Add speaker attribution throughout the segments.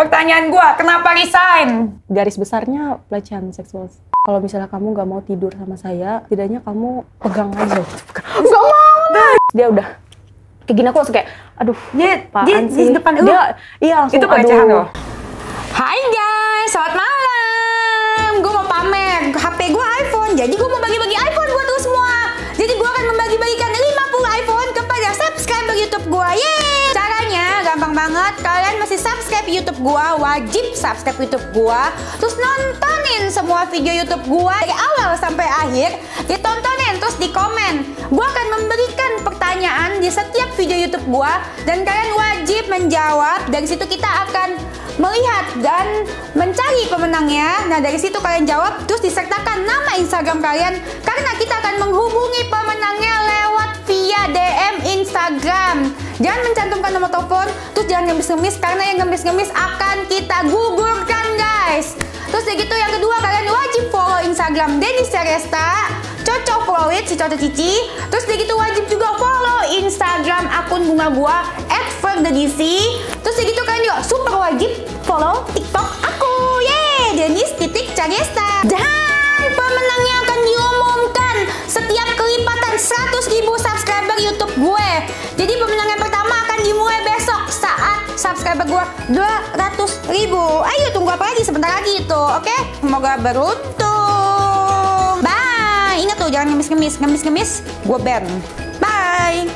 Speaker 1: Pertanyaan gue, kenapa resign?
Speaker 2: Garis besarnya pelecehan seksual. Kalau misalnya kamu nggak mau tidur sama saya, tidaknya kamu pegang aja. Nggak mau. Dia udah kayak gini, aku langsung kayak, aduh, apaan sih?
Speaker 1: Di depan lu?
Speaker 2: Iya, langsung,
Speaker 1: itu pelecehan
Speaker 2: aduh.
Speaker 1: loh. Hai guys, selamat malam. Gue mau pamer HP gue iPhone, jadi gue mau bagi-bagi iPhone buat lu semua. Jadi gue akan membagi-bagikan 50 iPhone kepada subscriber YouTube gue. Yeay! Caranya gampang banget. Kalian masih subscribe YouTube gue, wajib subscribe YouTube gue. Terus nontonin semua video YouTube gue dari awal sampai akhir. Ditontonin, terus di komen. Gue akan memberikan pertanyaan di setiap video YouTube gue. Dan kalian wajib menjawab. Dari situ kita akan melihat dan mencari pemenangnya. Nah dari situ kalian jawab, terus disertakan nama Instagram kalian, karena kita akan menghubungi pemenangnya lewat via DM Instagram. Jangan mencantumkan nomor telepon, terus jangan ngemis-ngemis, karena yang ngemis-ngemis akan kita gugurkan guys. Terus dari gitu yang kedua, kalian wajib follow Instagram Dennis Ceresta, Cocok follow it, si Cocok Cici. Terus dari gitu wajib juga follow Instagram akun bunga gua @ferdedc. Terus dari gitu kalian juga super wajib follow TikTok aku, Dennis.Ceresta. Dan pemenangnya akan diumumkan setiap kelipatan 100.000 subscriber YouTube gue. Jadi pemenang yang pertama akan dimulai besok saat subscriber gue 200.000. Ayo tunggu apa lagi, sebentar lagi itu, oke? Semoga beruntung. Bye. Ingat tuh jangan ngemis-ngemis, gue ban. Bye.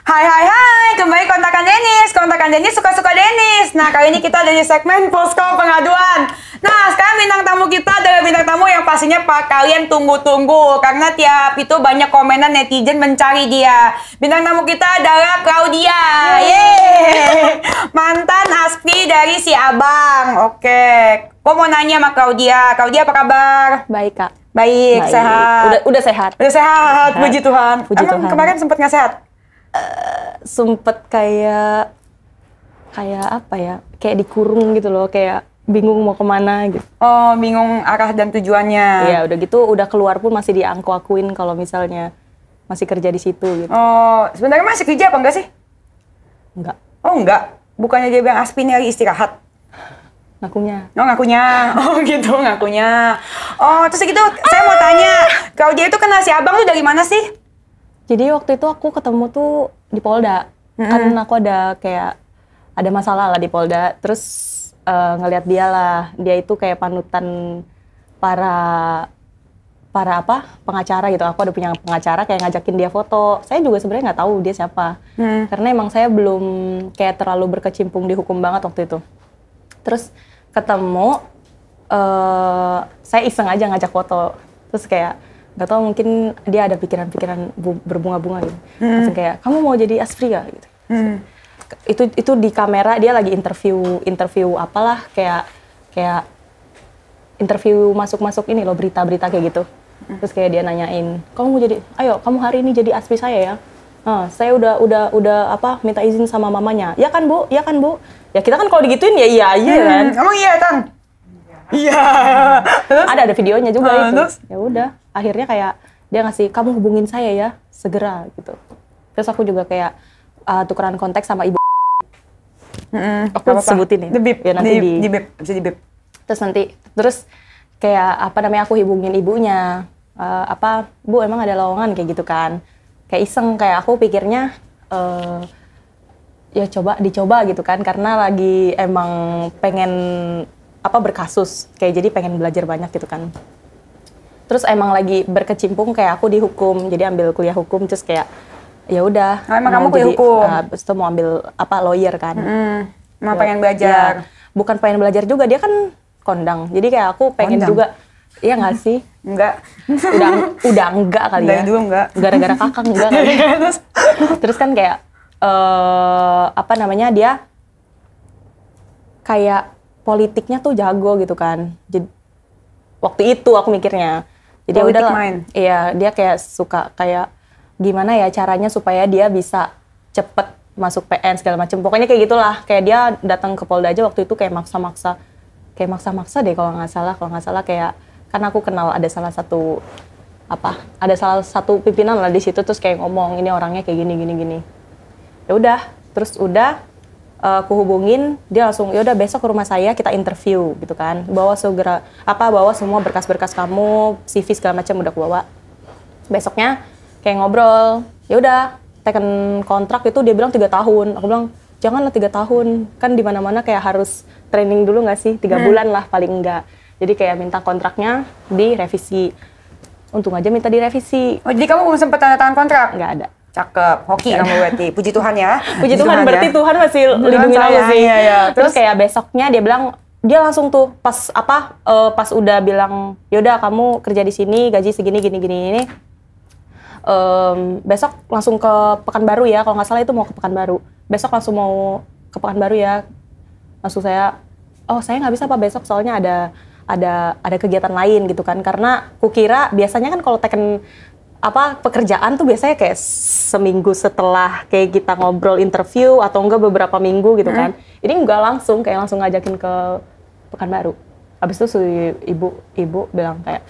Speaker 1: Hai, kembali kontakan Dennis. Kontakan Dennis suka-suka Dennis. Nah, kali ini kita ada di segmen Posko Pengaduan. Nah, sekarang bintang tamu kita adalah bintang tamu yang pastinya kalian tunggu-tunggu, karena tiap itu banyak komenan netizen mencari dia. Bintang tamu kita adalah Claudia. Yeay. Mantan aspri dari si Abang. Oke. Gue mau nanya sama Claudia. Claudia apa kabar?
Speaker 2: Baik, Kak.
Speaker 1: Baik, sehat.
Speaker 2: Udah sehat.
Speaker 1: Udah sehat, puji Tuhan.
Speaker 2: Puji Tuhan.
Speaker 1: Kemarin sempet nggak sehat?
Speaker 2: Sempet kayak apa ya, kayak dikurung gitu loh, kayak bingung mau kemana gitu.
Speaker 1: Oh, bingung arah dan tujuannya.
Speaker 2: Iya, udah gitu, udah keluar pun masih diangku-akuin kalau misalnya masih kerja di situ gitu.
Speaker 1: Oh, sebenarnya masih kerja apa enggak sih?
Speaker 2: Enggak.
Speaker 1: Oh, enggak. Bukannya dia bilang Aspi lagi istirahat?
Speaker 2: Ngakunya.
Speaker 1: Oh, ngakunya. Oh, gitu ngakunya. Oh, terus gitu, saya mau tanya, kalau dia itu kenal si Abang tuh dari mana sih?
Speaker 2: Jadi waktu itu aku ketemu tuh di Polda. Kan aku ada kayak ada masalah lah di Polda. Terus ngelihat dia lah. Dia itu kayak panutan para pengacara gitu. Aku ada punya pengacara kayak ngajakin dia foto. Saya juga sebenarnya nggak tahu dia siapa. Karena emang saya belum kayak terlalu berkecimpung di hukum banget waktu itu. Terus ketemu, saya iseng aja ngajak foto. Terus kayak nggak tahu, mungkin dia ada pikiran-pikiran berbunga-bunga gitu. Langsung kayak, kamu mau jadi aspri gak? Gitu. Itu di kamera dia lagi interview apalah, kayak interview masuk ini loh, berita-berita kayak gitu. Terus kayak dia nanyain, kamu mau jadi, ayo kamu hari ini jadi aspri saya ya. Saya udah minta izin sama mamanya. Ya kan bu. Ya kita kan kalau digituin ya iya kan.
Speaker 1: Emang iya kan? Iya.
Speaker 2: Ada videonya juga itu.
Speaker 1: Terus?
Speaker 2: Ya udah, akhirnya kayak dia ngasih, kamu hubungin saya ya segera gitu. Terus aku juga kayak tukeran kontak sama ibu. Aku sebutin ya.
Speaker 1: Ya nanti di bip, bisa di bip.
Speaker 2: Terus kayak aku hubungin ibunya. Bu emang ada lowongan kayak gitu kan. Kayak iseng, kayak aku pikirnya ya dicoba gitu kan, karena lagi emang pengen berkasus, kayak jadi pengen belajar banyak gitu kan. Terus emang lagi berkecimpung kayak aku di hukum, jadi ambil kuliah hukum, terus kayak ya udah.
Speaker 1: Emang kamu kuliah hukum?
Speaker 2: Terus mau ambil lawyer kan.
Speaker 1: Mau pengen belajar?
Speaker 2: Ya, bukan pengen belajar juga, dia kan kondang, jadi kayak aku pengen
Speaker 1: kondang?
Speaker 2: juga. Iya nggak sih?
Speaker 3: Enggak.
Speaker 2: Udah enggak kali ya.
Speaker 3: Dari dulu enggak.
Speaker 2: Gara-gara kakak enggak kali. Terus kan kayak apa namanya, dia kayak politiknya tuh jago gitu kan. Jadi waktu itu aku mikirnya. Jadi
Speaker 3: Politik
Speaker 2: udah
Speaker 3: main.
Speaker 2: Iya, dia kayak suka kayak gimana ya caranya supaya dia bisa cepet masuk PN segala macem. Pokoknya kayak gitulah. Kayak dia datang ke Polda aja waktu itu kayak maksa-maksa deh kalau nggak salah kayak kan aku kenal ada salah satu pimpinan lah di situ, terus kayak ngomong ini orangnya kayak gini. Ya udah, terus aku hubungin dia langsung, ya udah besok ke rumah saya kita interview gitu kan, bawa semua berkas-berkas kamu, CV segala macam udah aku bawa. Besoknya kayak ngobrol, ya udah teken kontrak itu dia bilang 3 tahun, aku bilang janganlah 3 tahun, kan di mana-mana kayak harus training dulu nggak sih, 3 bulan lah paling enggak. Jadi kayak minta kontraknya direvisi, untung aja minta direvisi.
Speaker 3: Oh, jadi kamu belum sempat tanda tangan kontrak?
Speaker 2: Nggak ada.
Speaker 3: Cakep, hoki kamu berarti. Puji Tuhan ya.
Speaker 2: Puji Tuhan, berarti ya. Tuhan masih lindungi aku sih.
Speaker 3: Iya.
Speaker 2: Terus kayak besoknya dia bilang, dia langsung tuh pas udah bilang, yaudah kamu kerja di sini gaji segini gini. Besok langsung ke Pekanbaru ya, kalau nggak salah itu mau ke Pekanbaru. Besok langsung mau ke Pekanbaru ya. Langsung saya nggak bisa Pak besok soalnya ada kegiatan lain gitu kan. Karena kukira biasanya kan kalau teken pekerjaan tuh biasanya kayak seminggu setelah kayak kita ngobrol interview atau enggak beberapa minggu gitu kan. Ini enggak langsung ngajakin ke Pekanbaru. Habis itu si ibu bilang kayak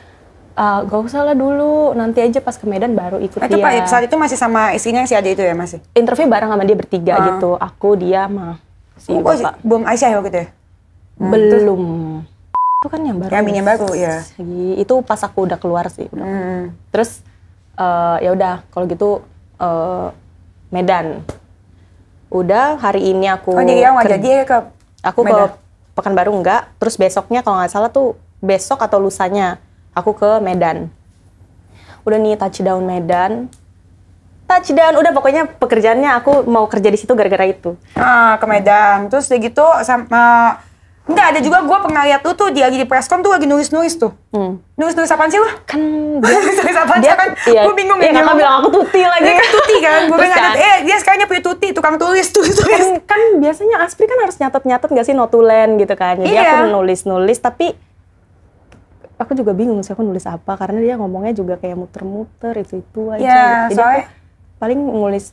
Speaker 2: gak usah lah dulu, nanti aja pas ke Medan baru ikut
Speaker 3: itu
Speaker 2: dia.
Speaker 3: Saat itu masih sama istrinya si Ade itu ya masih?
Speaker 2: Interview bareng sama dia bertiga gitu. Aku, dia, sama si bapak.
Speaker 3: Belum Aisyah ya gitu ya?
Speaker 2: Belum. Itu kan yang baru.
Speaker 3: Yang baru ya.
Speaker 2: Itu pas aku udah keluar sih. Terus ya udah kalau gitu Medan. Udah hari ini aku
Speaker 3: jadi nggak jadi ya ke
Speaker 2: aku
Speaker 3: Medan.
Speaker 2: ke Pekanbaru enggak, terus besoknya kalau nggak salah tuh besok atau lusanya aku ke Medan. Udah nih touchdown Medan. Udah pokoknya pekerjaannya aku mau kerja di situ gara-gara itu.
Speaker 3: Ke Medan. Terus udah gitu enggak, ada juga gue pernah lihat tuh dia lagi di preskon tuh lagi nulis-nulis tuh. Nulis-nulis apaan sih lu?
Speaker 2: Kan
Speaker 3: nulis apaan sih kan?
Speaker 2: Iya,
Speaker 3: Gue bingung
Speaker 2: ya. Kakak bilang aku tuti lagi.
Speaker 3: Dia kan tuti kan? Gue bilang
Speaker 2: Kan,
Speaker 3: dia sekarang punya tuti, tukang tulis.
Speaker 2: Kan biasanya Aspri kan harus nyatet nggak sih notulen gitu kan. Jadi aku nulis tapi aku juga bingung sih aku nulis apa karena dia ngomongnya juga kayak muter-muter itu aja.
Speaker 3: Iya,
Speaker 2: Jadi
Speaker 3: soalnya
Speaker 2: aku paling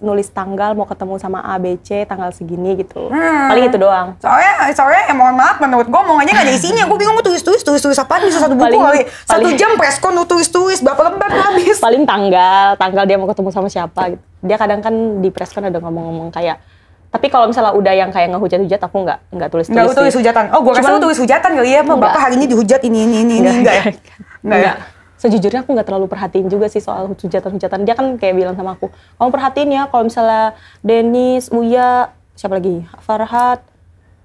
Speaker 2: nulis tanggal mau ketemu sama A, B, C, tanggal segini gitu. Paling itu doang.
Speaker 3: Soalnya mohon maaf menurut gue omongannya nggak ada isinya. Gue bingung tulis apaan bisa satu buku kali. 1 jam preskon lu tulis berapa lembar habis.
Speaker 2: Paling tanggal dia mau ketemu sama siapa gitu. Dia kadang kan di preskon ada ngomong-ngomong kayak, tapi kalau misalnya udah yang kayak ngehujat-hujat aku nggak tulis.
Speaker 3: Nggak tulis hujatan. Oh, gue rasa lu tulis hujatan kali ya. Bapak hari ini dihujat ini enggak ya?
Speaker 2: Sejujurnya aku nggak terlalu perhatiin juga sih soal hujatan-hujatan. Dia kan kayak bilang sama aku, kamu perhatiin ya kalau misalnya Denis, Uya, siapa lagi, Farhat,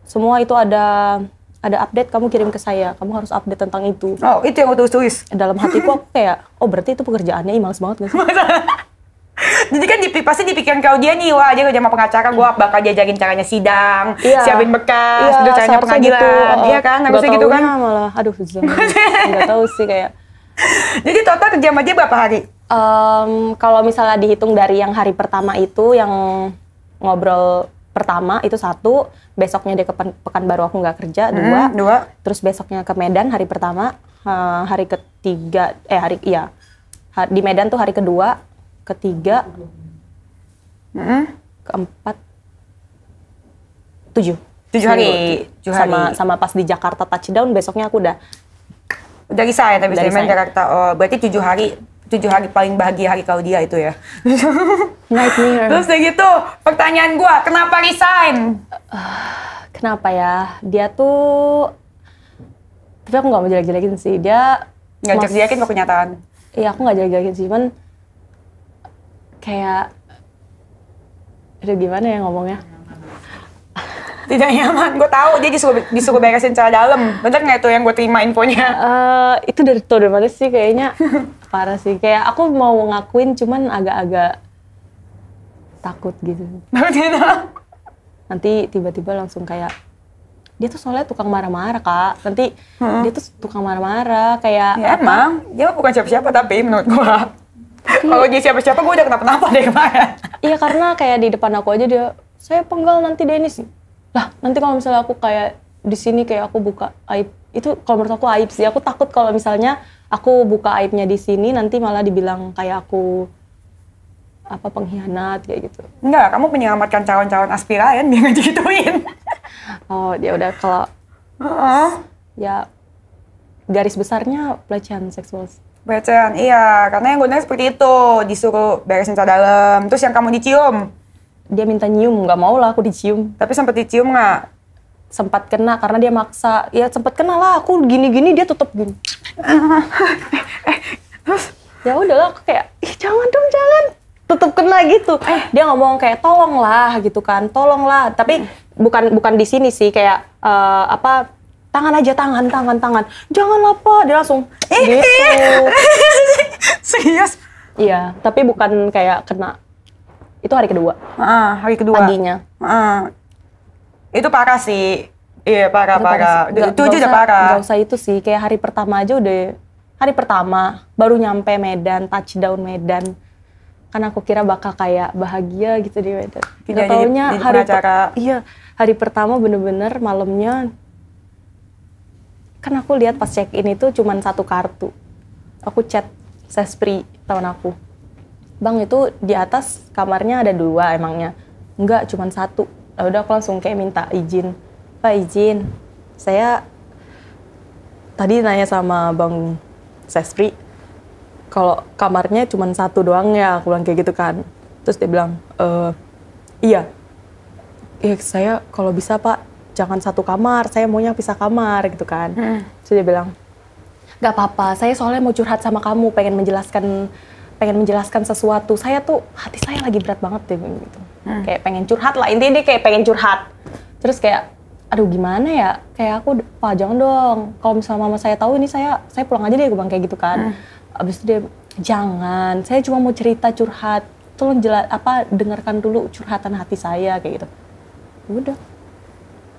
Speaker 2: semua itu ada update kamu kirim ke saya. Kamu harus update tentang itu.
Speaker 3: Oh, itu yang aku tulis.
Speaker 2: Dalam hatiku aku kayak, oh berarti itu pekerjaannya, males banget nggak sih?
Speaker 3: Jadi kan pasti dipikiran kau dia nih, wah dia kerja sama pengacara, gue bakal diajarin caranya sidang, siapin bekas, terus caranya pengadilan,
Speaker 2: gitu.
Speaker 3: Iya kan, harusnya gitu kan?
Speaker 2: Malah, aduh, nggak tahu sih kayak.
Speaker 3: Jadi total kerja sama dia berapa hari?
Speaker 2: Kalau misalnya dihitung dari yang hari pertama itu, yang ngobrol pertama itu 1, besoknya dia ke Pekanbaru aku nggak kerja, 2, terus besoknya ke Medan hari pertama, hari ketiga, di Medan tuh hari kedua, ketiga, keempat, 7 hari. Sama pas di Jakarta touchdown, besoknya aku udah
Speaker 3: resign tapi dari Jakarta. Oh, berarti 7 hari paling bahagia hari kau dia itu ya.
Speaker 2: Nightmare.
Speaker 3: Terus kayak gitu, pertanyaan gua, kenapa resign?
Speaker 2: Kenapa ya? Dia tuh, tapi aku nggak mau jelek-jelekin sih. Dia
Speaker 3: nggak jelek-jelekin kok kenyataan.
Speaker 2: Iya, aku nggak jelek-jelekin sih, cuman kayak, aduh gimana ya ngomongnya?
Speaker 3: Tidak nyaman, gue tahu dia disuruh beresin secara dalam. Bener nggak itu yang gue terima infonya?
Speaker 2: Itu dari mana sih kayaknya parah sih. Kayak aku mau ngakuin cuman agak-agak takut gitu. Nanti tiba-tiba langsung kayak dia tuh soalnya tukang marah-marah Kak. Nanti dia tuh tukang marah-marah kayak
Speaker 3: Ya emang, dia bukan siapa-siapa tapi menurut gua. Kalau dia siapa-siapa gua udah kenapa-napa deh kemarin.
Speaker 2: Iya karena kayak di depan aku aja dia, saya penggal nanti Denis. Lah nanti kalau misalnya aku kayak di sini kayak aku buka aib, itu kalau menurut aku aib sih. Aku takut kalau misalnya aku buka aibnya di sini nanti malah dibilang kayak aku apa pengkhianat kayak gitu.
Speaker 3: Enggak, kamu menyelamatkan calon-calon aspiran biar nggak digituin.
Speaker 2: Oh ya udah kalau ya garis besarnya pelecehan seksual.
Speaker 3: Pelecehan, iya. Karena yang gue dengar seperti itu, disuruh beresin celana dalam. Terus yang kamu dicium.
Speaker 2: Dia minta nyium, nggak mau lah aku dicium.
Speaker 3: Tapi sempat dicium nggak?
Speaker 2: Sempat kena karena dia maksa. Ya sempat kena lah, aku gini-gini dia tutup gini.
Speaker 3: Terus?
Speaker 2: Ya udahlah aku kayak, ih jangan dong jangan. Tutup kena gitu. Dia ngomong kayak tolonglah gitu kan, tolonglah. Tapi bukan di sini sih kayak tangan aja tangan. Janganlah Pak, dia langsung gitu.
Speaker 3: Serius?
Speaker 2: Iya, tapi bukan kayak kena. Itu hari kedua.
Speaker 3: Hari kedua.
Speaker 2: Paginya.
Speaker 3: Itu parah sih. Iya parah. Itu aja udah parah.
Speaker 2: Gak usah itu sih, kayak hari pertama aja udah. Hari pertama baru nyampe Medan, touchdown Medan. Kan aku kira bakal kayak bahagia gitu di Medan. Gak taunya hari pertama bener-bener malamnya. Kan aku lihat pas check in itu cuman 1 kartu. Aku chat Sespri tahun aku. Bang itu di atas kamarnya ada 2 emangnya. Enggak, cuman 1. Nah, udah aku langsung kayak minta izin. Pak izin, saya tadi nanya sama Bang Sespri. Kalau kamarnya cuma 1 doang ya, aku bilang kayak gitu kan. Terus dia bilang, iya. Saya kalau bisa Pak, jangan 1 kamar, saya maunya pisah kamar gitu kan. Terus dia bilang, gak apa-apa, saya soalnya mau curhat sama kamu, pengen menjelaskan sesuatu. Saya tuh, hati saya lagi berat banget deh gitu. Kayak pengen curhat lah, intinya dia kayak pengen curhat. Terus kayak, aduh gimana ya, kayak aku, Pak jangan dong, kalau misalnya mama saya tahu ini saya pulang aja deh, gue bilang kayak gitu kan. Abis itu dia, jangan, saya cuma mau cerita curhat, tolong dengarkan dulu curhatan hati saya, kayak gitu. Udah.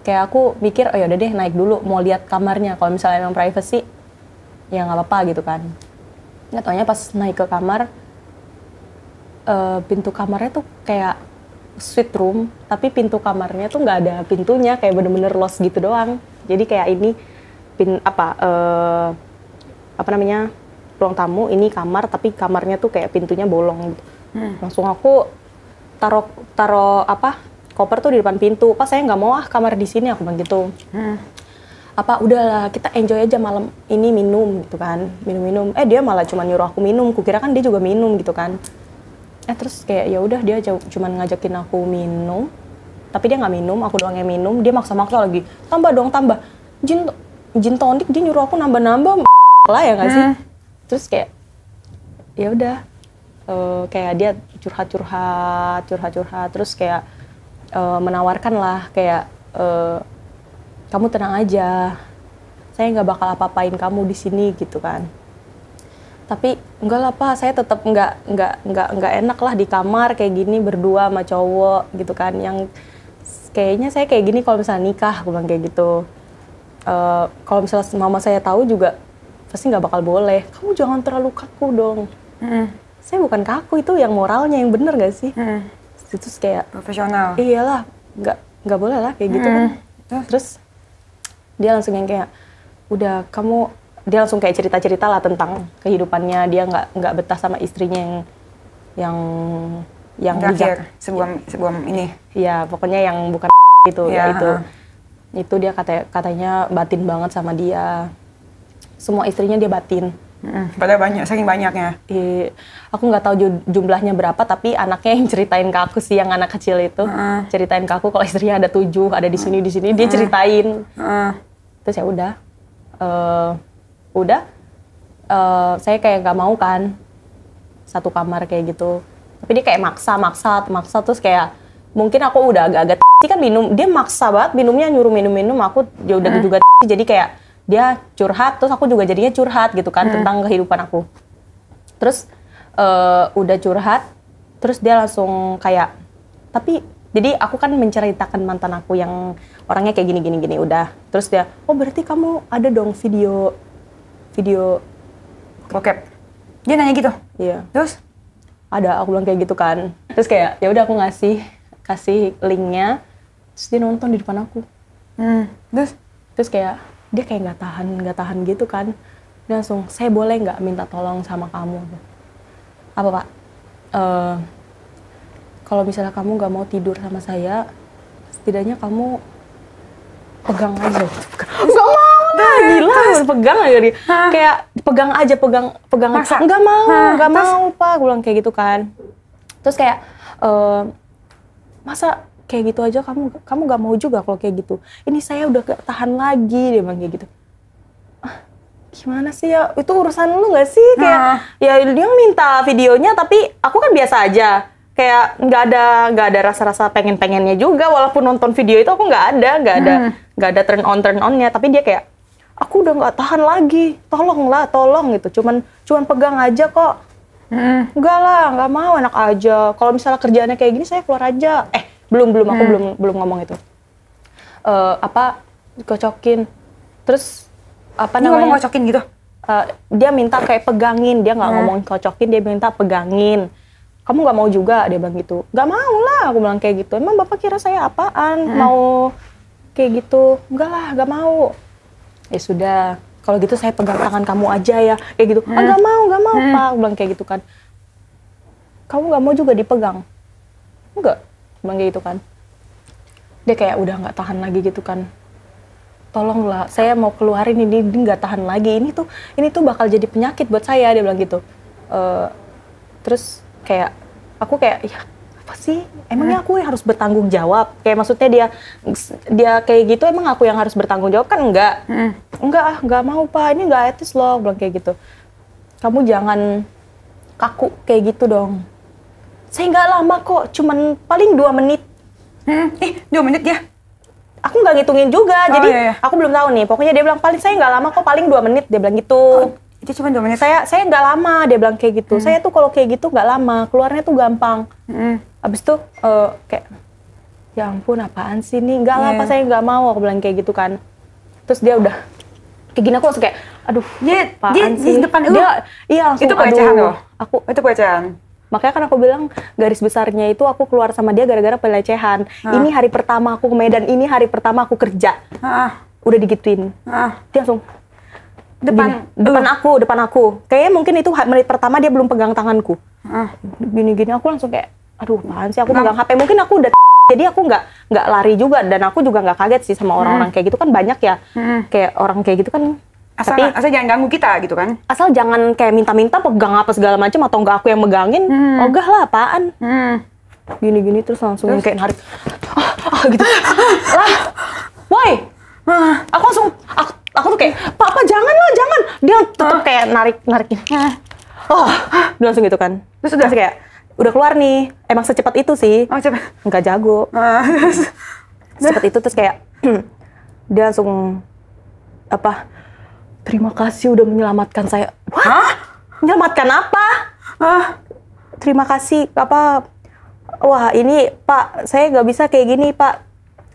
Speaker 2: Kayak aku mikir, oh yaudah deh naik dulu, mau lihat kamarnya, kalau misalnya emang privacy, ya nggak apa-apa gitu kan. Nggak taunya pas naik ke kamar, pintu kamarnya tuh kayak suite room, tapi pintu kamarnya tuh nggak ada pintunya, kayak bener-bener los gitu doang. Jadi kayak ini, ruang tamu, ini kamar, tapi kamarnya tuh kayak pintunya bolong gitu. Langsung aku taruh koper tuh di depan pintu. Pak saya nggak mau kamar di sini, aku bilang gitu. Udahlah kita enjoy aja malam ini minum gitu kan, minum. Dia malah cuma nyuruh aku minum, kukira kan dia juga minum gitu kan. Terus kayak ya udah dia cuma ngajakin aku minum, tapi dia nggak minum, aku doang yang minum. Dia maksa-maksa lagi, tambah dong tambah. Gin tonic dia nyuruh aku nambah lah ya nggak sih. Terus kayak ya udah kayak dia curhat, terus kayak menawarkan lah kayak kamu tenang aja, saya nggak bakal apa-apain kamu di sini gitu kan. Tapi enggak lah Pak, saya tetap nggak enak lah di kamar kayak gini berdua sama cowok gitu kan. Yang kayaknya saya kayak gini kalau misalnya nikah, aku bilang kayak gitu. Kalau misalnya mama saya tahu juga pasti nggak bakal boleh. Kamu jangan terlalu kaku dong. Saya bukan kaku, itu yang moralnya yang bener gak sih? Itu kayak
Speaker 3: profesional.
Speaker 2: Iyalah, nggak boleh lah kayak gitu kan. Terus dia langsung yang kayak udah dia langsung kayak cerita lah tentang kehidupannya. Dia nggak betah sama istrinya yang
Speaker 3: terakhir sebelum ini.
Speaker 2: Iya, pokoknya yang bukan gitu ya itu dia katanya batin banget sama dia. Semua istrinya dia batin.
Speaker 3: Padahal saking banyaknya.
Speaker 2: Aku nggak tahu jumlahnya berapa, tapi anaknya yang ceritain ke aku sih, yang anak kecil itu ceritain ke aku kalau istrinya ada 7, ada di sini dia ceritain. Terus ya udah, saya kayak nggak mau kan 1 kamar kayak gitu. Tapi dia kayak maksa terus kayak mungkin aku udah agak-agak kan minum, dia maksa banget minumnya, nyuruh minum, aku ya udah juga jadi kayak dia curhat, terus aku juga jadinya curhat gitu kan tentang kehidupan aku. Terus udah curhat, terus dia langsung kayak, tapi Jadi aku kan menceritakan mantan aku yang orangnya kayak gini udah. Terus dia, oh berarti kamu ada dong video
Speaker 3: bokep. Dia nanya gitu.
Speaker 2: Iya.
Speaker 3: Terus
Speaker 2: ada, aku bilang kayak gitu kan. Terus kayak ya udah aku kasih linknya. Terus dia nonton di depan aku. Terus kayak dia kayak nggak tahan gitu kan. Dia langsung, saya boleh nggak minta tolong sama kamu? Apa Pak? Kalau misalnya kamu nggak mau tidur sama saya, setidaknya kamu pegang aja. Nggak mau lah, gila, pegang aja dia. Kayak pegang aja.
Speaker 3: Masa?
Speaker 2: Nggak mau Pak, gue bilang kayak gitu kan. Terus kayak, masa kayak gitu aja kamu nggak mau juga kalau kayak gitu. Ini saya udah gak tahan lagi, dia bilang kayak gitu. Gimana sih ya, itu urusan lu nggak sih? Kayak ya dia minta videonya, tapi aku kan biasa aja. Kayak nggak ada rasa-rasa pengennya juga, walaupun nonton video itu aku nggak ada turn onnya, tapi dia kayak aku udah nggak tahan lagi, tolong gitu, cuman pegang aja kok. Enggak lah, nggak mau, enak aja. Kalau misalnya kerjaannya kayak gini saya keluar aja. Aku belum ngomong itu. Kocokin, terus
Speaker 3: ngomong kocokin gitu.
Speaker 2: Dia minta kayak pegangin, dia nggak ngomong kocokin, dia minta pegangin. Kamu nggak mau juga, dia bilang gitu. Nggak mau lah, aku bilang kayak gitu. Emang bapak kira saya apaan? Mau kayak gitu? Enggak lah, nggak mau. Ya sudah, kalau gitu saya pegang tangan kamu aja ya, kayak gitu. Nggak mau Pak, aku bilang kayak gitu kan. Kamu nggak mau juga dipegang? Enggak, aku bilang kayak gitu kan. Dia kayak udah nggak tahan lagi gitu kan. Tolonglah, saya mau keluarin ini nggak tahan lagi. Ini tuh bakal jadi penyakit buat saya, dia bilang gitu. Terus kayak aku kayak ya apa sih, emangnya aku yang harus bertanggung jawab? Kayak maksudnya dia kayak gitu, emang aku yang harus bertanggung jawab kan? Enggak mau Pak, ini nggak etis loh, bilang kayak gitu. Kamu jangan kaku kayak gitu dong. Saya nggak lama kok, cuman paling 2 menit.
Speaker 3: 2 menit ya?
Speaker 2: Aku nggak ngitungin juga, jadi aku belum tahu nih. Pokoknya dia bilang paling saya nggak lama kok, paling 2 menit, dia bilang gitu.
Speaker 3: Itu cuma 2 menit?
Speaker 2: Saya nggak lama, dia bilang kayak gitu. Saya tuh kalau kayak gitu nggak lama, keluarnya tuh gampang. Abis itu kayak, ya ampun apaan sih nih, nggak lah Pak, saya nggak mau, aku bilang kayak gitu kan. Terus dia udah kayak gini, aku langsung kayak, aduh apaan sih.
Speaker 3: Di depan lu?
Speaker 2: Iya langsung,
Speaker 3: itu pelecehan loh? Itu pelecehan?
Speaker 2: Makanya kan aku bilang garis besarnya itu aku keluar sama dia gara-gara pelecehan. Ini hari pertama aku ke Medan, ini hari pertama aku kerja. Udah digituin. Dia langsung depan aku. Kayaknya mungkin itu menit pertama dia belum pegang tanganku. Gini-gini aku langsung kayak, aduh apaan sih, aku pegang HP. Mungkin aku udah jadi aku nggak lari juga, dan aku juga nggak kaget sih sama orang-orang kayak gitu kan banyak ya. Kayak orang kayak gitu kan.
Speaker 3: Asal jangan ganggu kita gitu kan? Asal
Speaker 2: jangan kayak minta-minta pegang apa segala macam, atau enggak aku yang megangin. Ogah lah apaan. Gini-gini terus langsung kayak narik. Gitu. Lah, woi. Aku langsung, aku tuh kayak, Papa jangan. Dia tetap kayak narikin. Dia langsung gitu kan. Terus udah kayak, udah keluar nih. Emang secepat itu sih.
Speaker 3: Cepat.
Speaker 2: Nggak jago. Secepat itu terus kayak, dia langsung terima kasih udah menyelamatkan saya. Menyelamatkan apa? Terima kasih wah ini Pak, saya nggak bisa kayak gini Pak.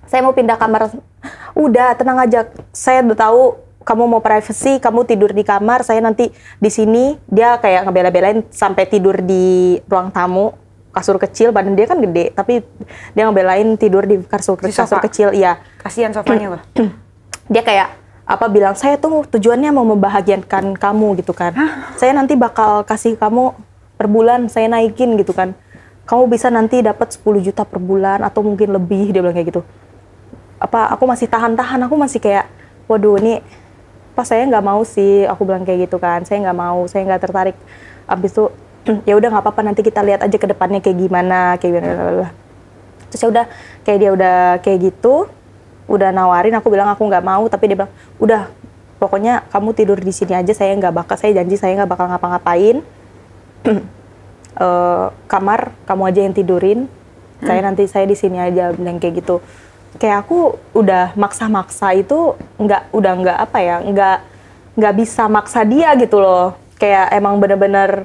Speaker 2: Saya mau pindah kamar. Udah tenang aja, saya udah tahu kamu mau privacy, kamu tidur di kamar, saya nanti di sini. Dia kayak ngebela-belain sampai tidur di ruang tamu, kasur kecil, badan dia kan gede, tapi dia ngebelain tidur di kasur kecil. Iya.
Speaker 3: Kasihan sofanya loh.
Speaker 2: Dia kayak bilang, saya tuh tujuannya mau membahagiakan kamu gitu kan. Saya nanti bakal kasih kamu per bulan, saya naikin gitu kan. Kamu bisa nanti dapat 10 juta per bulan atau mungkin lebih, dia bilang kayak gitu. Aku masih tahan, aku masih kayak, waduh ini, saya nggak mau sih, aku bilang kayak gitu kan. Saya nggak mau, saya nggak tertarik. Abis itu, ya udah nggak apa-apa, nanti kita lihat aja ke depannya kayak gimana. Terus ya udah, kayak dia udah kayak gitu. Udah nawarin, aku bilang aku nggak mau, tapi dia bilang udah pokoknya kamu tidur di sini aja, saya janji saya nggak bakal ngapa-ngapain. Kamar kamu aja yang tidurin, saya di sini aja, bilang kayak gitu. Kayak aku udah maksa itu nggak bisa maksa dia gitu loh. Kayak emang bener-bener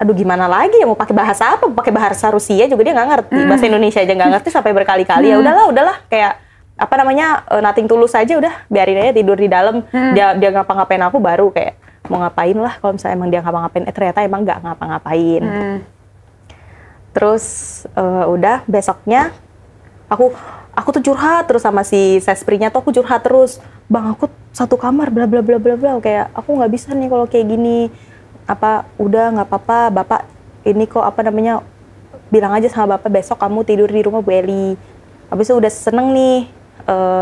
Speaker 2: aduh gimana lagi ya, mau pakai bahasa apa, pakai bahasa Rusia juga dia nggak ngerti, bahasa Indonesia aja nggak ngerti sampai berkali-kali. Ya udahlah kayak apa namanya, nothing tulus aja, udah biarin aja tidur di dalam. Dia ngapa-ngapain aku baru kayak mau ngapain lah, kalau misalnya emang dia ngapa-ngapain, ternyata emang nggak ngapa-ngapain. Terus udah besoknya aku tuh curhat terus sama si sesprinya tuh, aku curhat terus, bang aku satu kamar bla bla bla bla bla, kayak aku nggak bisa nih kalau kayak gini, apa udah nggak apa-apa bapak ini kok apa namanya, bilang aja sama bapak besok kamu tidur di rumah Bu Eli. Habis itu udah seneng nih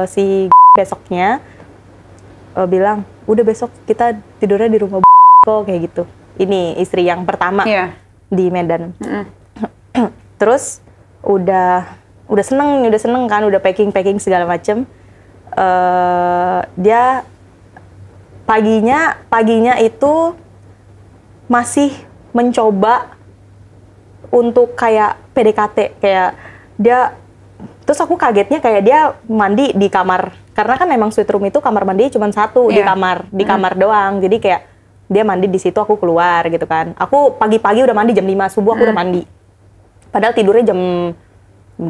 Speaker 2: si besoknya bilang udah besok kita tidurnya di rumah kok, kayak gitu. Ini istri yang pertama di Medan. Terus udah seneng kan, udah packing segala macem. Dia paginya itu masih mencoba untuk kayak PDKT, kayak dia. Terus aku kagetnya kayak dia mandi di kamar, karena kan emang suite room itu kamar mandi cuma satu di kamar doang. Jadi kayak dia mandi di situ, aku keluar gitu kan. Aku pagi-pagi udah mandi, jam 5 subuh aku udah mandi. Padahal tidurnya jam 2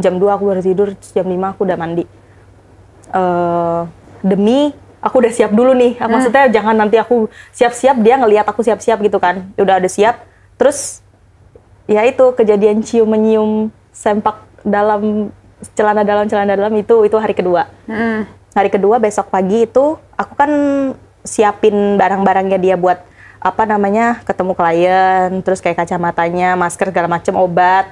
Speaker 2: aku baru tidur, jam 5 aku udah mandi. Demi aku udah siap dulu nih. Maksudnya jangan nanti aku siap-siap dia ngelihat aku siap-siap gitu kan. Udah ada siap. Terus ya itu kejadian cium-menyium sempak dalam celana dalam itu hari kedua. Hari kedua besok pagi itu aku kan siapin barang-barangnya dia buat apa namanya, ketemu klien, terus kayak kacamatanya, masker segala macem, obat.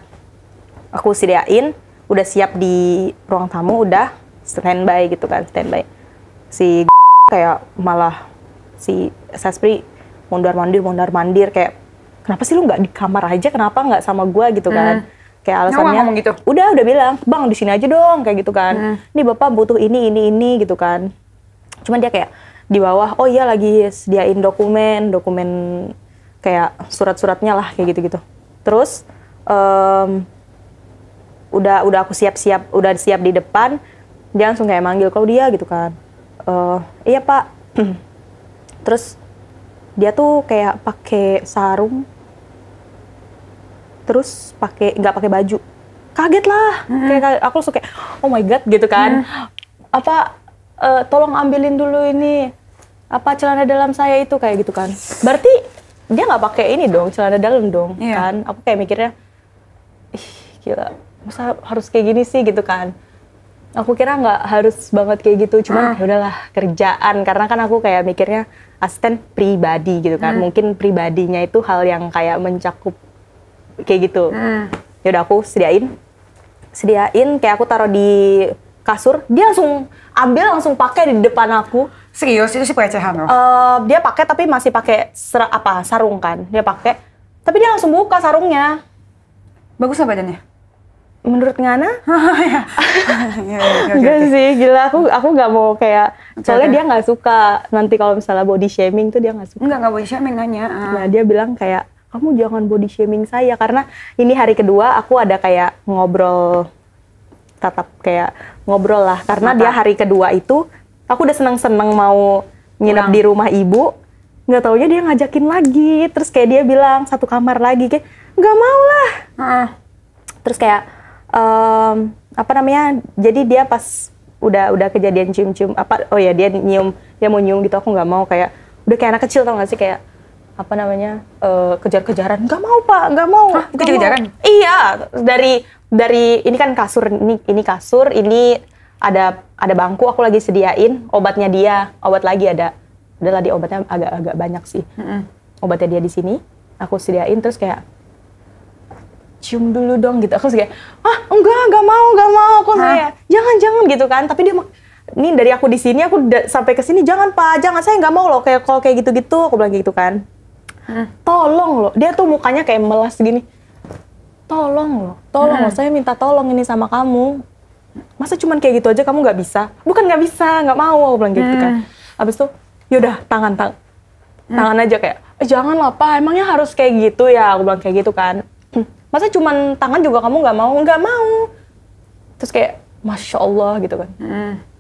Speaker 2: Aku sediain, udah siap di ruang tamu, udah standby gitu kan, standby. Si kayak malah si Sespri mondar-mandir kayak, kenapa sih lu nggak di kamar aja, kenapa nggak sama gua gitu kan. Kayak alasannya,
Speaker 3: gitu.
Speaker 2: udah bilang, bang di sini aja dong, kayak gitu kan. Ini bapak butuh ini gitu kan. Cuman dia kayak di bawah, oh iya lagi sediain dokumen kayak surat-suratnya lah, kayak gitu. Terus udah aku siap-siap, udah siap di depan, dia langsung kayak manggil Claudia gitu kan. Iya pak. Terus dia tuh kayak pakai sarung, terus nggak pakai baju. Kaget lah, kayak aku langsung kayak oh my god gitu kan. Apa tolong ambilin dulu ini apa celana dalam saya itu, kayak gitu kan. Berarti dia nggak pakai ini dong, celana dalam dong kan. Aku kayak mikirnya, ih gila, masa harus kayak gini sih gitu kan. Aku kira nggak harus banget kayak gitu, cuman ya udahlah kerjaan, karena kan aku kayak mikirnya asisten pribadi gitu kan. Mungkin pribadinya itu hal yang kayak mencakup kayak gitu. Ya udah aku sediain kayak aku taruh di kasur, dia langsung ambil, langsung pakai di depan aku.
Speaker 3: Serius, itu sih pelecehan loh.
Speaker 2: Dia pakai tapi masih pakai sarung kan. Dia pakai, tapi dia langsung buka sarungnya.
Speaker 3: Bagus lah badannya.
Speaker 2: Menurut Ngana?
Speaker 3: Okay.
Speaker 2: Enggak sih, gila. Aku nggak mau kayak, soalnya dia nggak suka nanti kalau misalnya body shaming tuh dia nggak suka.
Speaker 3: Nggak body shaming nanya.
Speaker 2: Nah dia bilang kayak, kamu jangan body shaming saya, karena ini hari kedua aku ada kayak ngobrol, tatap kayak ngobrol lah, karena dia hari kedua itu aku udah seneng-seneng mau nginep di rumah ibu, nggak taunya dia ngajakin lagi, terus kayak dia bilang satu kamar lagi, kayak nggak mau lah. Terus kayak apa namanya, jadi dia pas udah kejadian cium-cium apa, oh ya dia mau nyium gitu, aku nggak mau, kayak udah kayak anak kecil tau gak sih, kayak apa namanya, kejar-kejaran, nggak mau pak, nggak mau.
Speaker 3: Kejar-kejaran?
Speaker 2: Iya, dari ini kan kasur, ini kasur, ini ada bangku, aku lagi sediain obatnya dia, obat lagi adalah di obatnya agak banyak sih. Obatnya dia di sini, aku sediain, terus kayak cium dulu dong gitu. Aku kayak, enggak mau, aku kayak jangan gitu kan. Tapi dia ini dari aku di sini, aku sampai ke sini, jangan pak, jangan, saya nggak mau loh kayak kalau kayak gitu-gitu, aku bilang gitu kan. Tolong loh, dia tuh mukanya kayak melas gini. Tolong loh, saya minta tolong ini sama kamu. Masa cuman kayak gitu aja kamu nggak bisa? Bukan nggak bisa, nggak mau, aku bilang gitu kan. Abis itu, yaudah tangan aja kayak, jangan lah pak, emangnya harus kayak gitu ya, aku bilang kayak gitu kan. Masa cuman tangan juga kamu nggak mau? Nggak mau. Terus kayak, masya Allah gitu kan.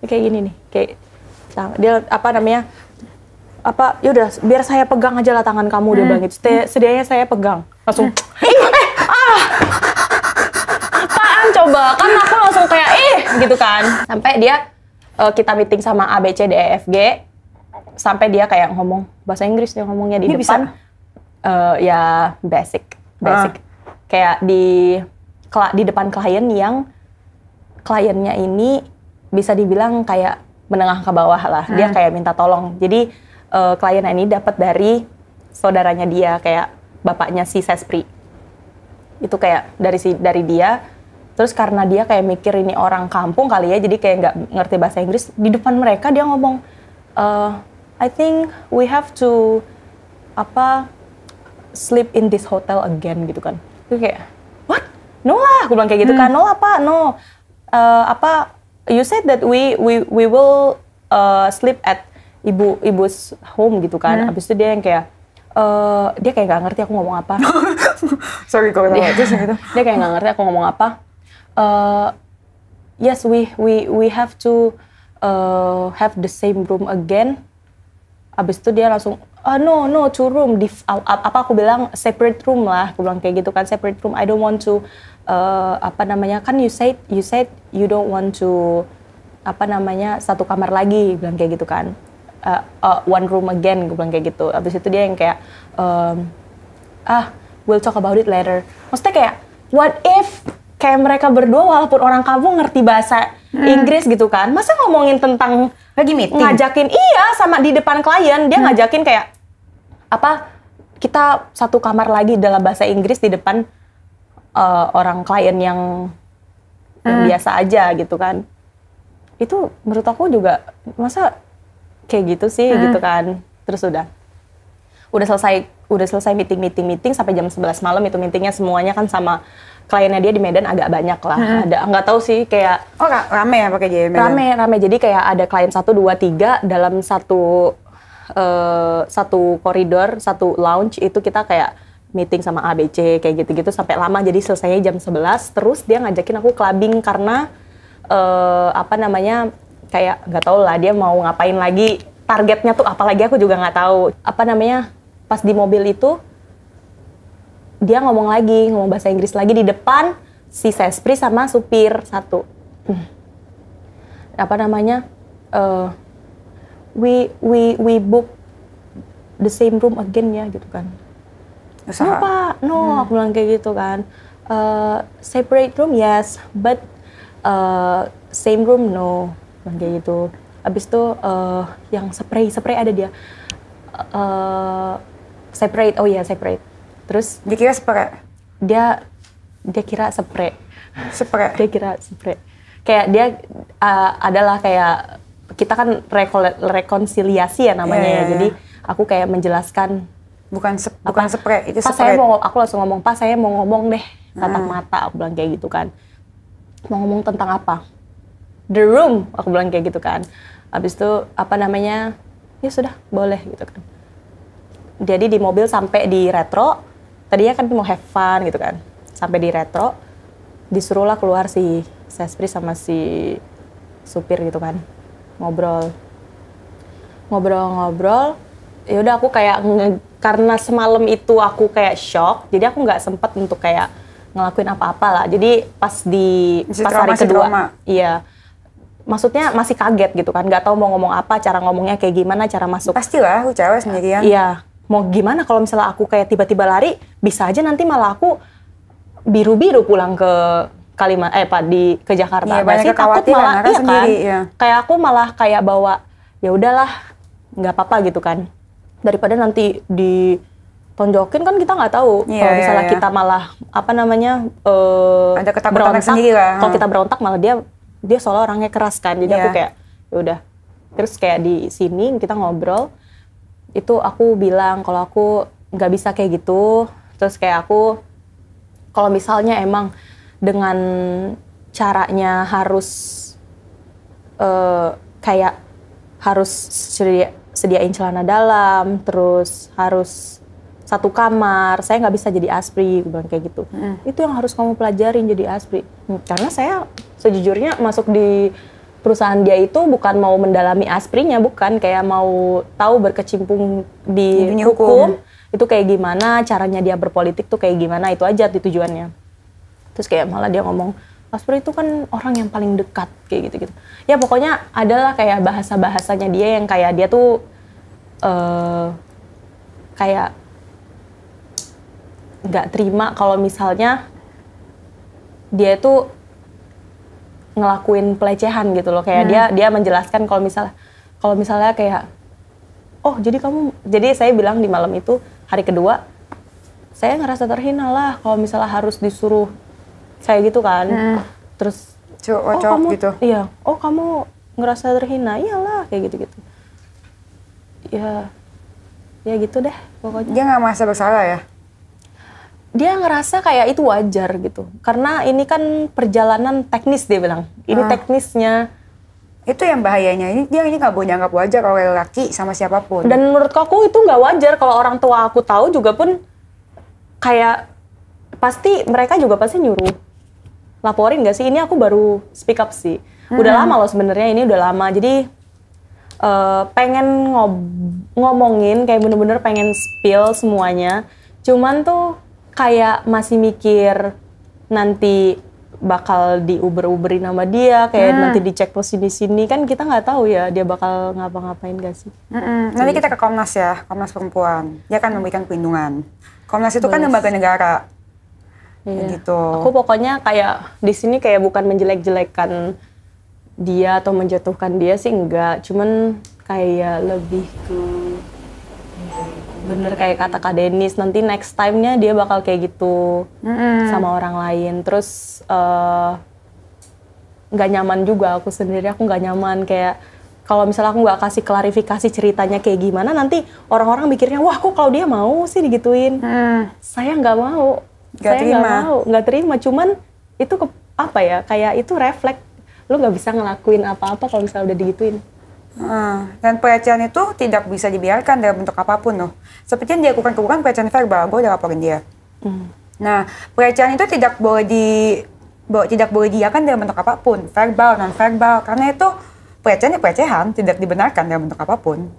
Speaker 2: Kayak gini nih, kayak dia apa namanya, yaudah biar saya pegang aja lah tangan kamu, dia bilang gitu. Sedianya saya pegang. Langsung, apaan coba? Kan aku langsung kayak, gitu kan. Sampai dia, kita meeting sama A, B, C, D, E, F, G. Sampai dia kayak ngomong bahasa Inggris, dia ngomongnya di
Speaker 3: Dia
Speaker 2: depan. Ya basic. Kayak di depan klien yang kliennya ini bisa dibilang kayak menengah ke bawah lah. Dia kayak minta tolong. Jadi klien ini dapat dari saudaranya dia, kayak bapaknya si Sespri. Itu kayak dari dia. Terus karena dia kayak mikir ini orang kampung kali ya, jadi kayak nggak ngerti bahasa Inggris. Di depan mereka dia ngomong, I think we have to sleep in this hotel again gitu kan. Itu kayak, what? No lah, aku bilang kayak gitu kan. No apa? No. You said that we will sleep at ibu's home gitu kan. Abis itu dia yang kayak dia kayak nggak ngerti aku ngomong apa.
Speaker 3: Sorry kalau terus gitu.
Speaker 2: Dia kayak nggak ngerti aku ngomong apa. Yes, we have to have the same room again. Abis itu dia langsung no, two room. Aku bilang separate room lah. Aku bilang kayak gitu kan, separate room. I don't want to kan you said you don't want to satu kamar lagi, bilang kayak gitu kan. One room again, gue bilang kayak gitu. Abis itu dia yang kayak we'll talk about it later. Maksudnya kayak what if kayak mereka berdua walaupun orang kampung ngerti bahasa Inggris gitu kan, masa ngomongin tentang
Speaker 3: lagi meeting,
Speaker 2: ngajakin sama di depan klien, dia ngajakin kayak kita satu kamar lagi dalam bahasa Inggris di depan orang klien yang biasa aja gitu kan. Itu menurut aku juga masa kayak gitu sih gitu kan. Terus udah selesai meeting sampai jam 11 malam. Itu meetingnya semuanya kan sama kliennya dia di Medan agak banyak lah. Ada nggak tahu sih kayak
Speaker 3: rame ya pakai dia Medan.
Speaker 2: Rame. Jadi kayak ada klien 1, 2, 3 dalam satu koridor, satu lounge itu kita kayak meeting sama A, B, C kayak gitu-gitu sampai lama. Jadi selesainya jam 11. Terus dia ngajakin aku clubbing karena kayak nggak tahu lah dia mau ngapain lagi. Targetnya tuh apalagi aku juga nggak tahu. Pas di mobil itu dia ngomong bahasa Inggris lagi di depan si Sespri sama supir satu. We book the same room again ya gitu kan. No Pak, no, aku bilang kayak gitu kan. Separate room yes, but same room no, bilang kayak gitu. Abis itu yang spray ada dia. Separate, separate. Terus
Speaker 3: dia kira spray.
Speaker 2: Dia kira spray.
Speaker 3: Spray.
Speaker 2: Dia kira spray. Kayak dia adalah kayak kita kan rekonsiliasi ya namanya ya. Jadi aku kayak menjelaskan
Speaker 3: bukan spray, itu
Speaker 2: Pak
Speaker 3: spray.
Speaker 2: Aku langsung ngomong, Pak saya mau ngomong deh tatap mata, aku bilang kayak gitu kan. Mau ngomong tentang apa? The room, aku bilang kayak gitu kan. Habis itu ya sudah boleh gitu kan. Jadi di mobil sampai di Retro. Tadinya kan mau have fun gitu kan. Sampai di Retro, disuruhlah keluar si Sespri sama si supir gitu kan. Ngobrol. Ya udah aku kayak karena semalam itu aku kayak shock, jadi aku nggak sempet untuk kayak ngelakuin apa-apa lah. Jadi pas hari kedua, iya. Maksudnya masih kaget gitu kan, nggak tahu mau ngomong apa, cara ngomongnya kayak gimana, cara masuk.
Speaker 3: Pastilah, aku cewek sendirian.
Speaker 2: Iya. Mau gimana kalau misalnya aku kayak tiba-tiba lari, bisa aja nanti malah aku biru-biru pulang ke ke Jakarta.
Speaker 3: Iya, banyak kekhawatiran kan sendiri. Iya.
Speaker 2: Kayak aku malah kayak bawa, ya udahlah, nggak apa-apa gitu kan. Daripada nanti ditonjokin kan kita nggak tahu. Kalau misalnya kita malah
Speaker 3: ada ketakutan sendiri lah.
Speaker 2: Kalau kita berontak malah dia soalnya orangnya keras kan. Jadi aku kayak, ya udah. Terus kayak di sini kita ngobrol. Itu aku bilang kalau aku nggak bisa kayak gitu. Terus kayak aku kalau misalnya emang dengan caranya harus kayak harus sediain celana dalam, terus harus satu kamar, saya nggak bisa jadi aspri, bilang kayak gitu. Itu yang harus kamu pelajarin jadi aspri. Karena saya sejujurnya masuk di perusahaan dia itu bukan mau mendalami Asprinya, bukan, kayak mau tahu berkecimpung di hukum itu kayak gimana, caranya dia berpolitik tuh kayak gimana, itu aja tujuannya. Terus kayak malah dia ngomong, Aspri itu kan orang yang paling dekat kayak gitu-gitu. Ya pokoknya adalah kayak bahasa-bahasanya dia yang kayak dia tuh kayak nggak terima kalau misalnya dia tuh ngelakuin pelecehan gitu loh. Kayak dia menjelaskan kalau misalnya kayak, oh jadi saya bilang di malam itu, hari kedua, saya ngerasa terhina lah kalau misalnya harus disuruh saya gitu kan. Terus, kamu
Speaker 3: gitu.
Speaker 2: Iya, kamu ngerasa terhina, iyalah kayak gitu-gitu. Ya gitu deh pokoknya.
Speaker 3: Dia nggak merasa bersalah ya?
Speaker 2: Dia ngerasa kayak itu wajar gitu. Karena ini kan perjalanan teknis, dia bilang. Ini teknisnya.
Speaker 3: Itu yang bahayanya. Dia nggak boleh dianggap wajar oleh laki sama siapapun.
Speaker 2: Dan menurut aku itu nggak wajar kalau orang tua aku tahu juga pun kayak pasti mereka juga pasti nyuruh. Laporin nggak sih? Ini aku baru speak up sih. Udah lama loh sebenarnya, ini udah lama. Jadi pengen ngomongin, kayak bener-bener pengen spill semuanya. Cuman tuh kayak masih mikir nanti bakal diuber-uberin sama dia, kayak nanti dicek pos sini-sini, kan kita nggak tahu ya dia bakal ngapa-ngapain gak sih.
Speaker 3: Nanti kita ke Komnas ya, Komnas Perempuan. Dia akan memberikan perlindungan. Komnas itu kan lembaga negara.
Speaker 2: Iya.
Speaker 3: Gitu.
Speaker 2: Aku pokoknya kayak di sini kayak bukan menjelek-jelekan dia atau menjatuhkan dia sih, enggak. Cuman kayak lebih ke bener kayak kata Kak Denis, nanti next time-nya dia bakal kayak gitu sama orang lain. Terus nggak nyaman juga aku sendiri, aku nggak nyaman kayak kalau misalnya aku nggak kasih klarifikasi ceritanya kayak gimana, nanti orang-orang mikirnya, wah kok kalau dia mau sih digituin. Saya nggak mau, nggak terima. Cuman itu apa ya, kayak itu refleks, lu nggak bisa ngelakuin apa-apa kalau misalnya udah digituin.
Speaker 3: Dan pelecehan itu tidak bisa dibiarkan dalam bentuk apapun loh. Seperti yang dia lakukan pelecehan verbal, gue udah laporin dia. Nah, pelecehan itu tidak boleh diakan dalam bentuk apapun, verbal, non verbal, karena itu pelecehan tidak dibenarkan dalam bentuk apapun.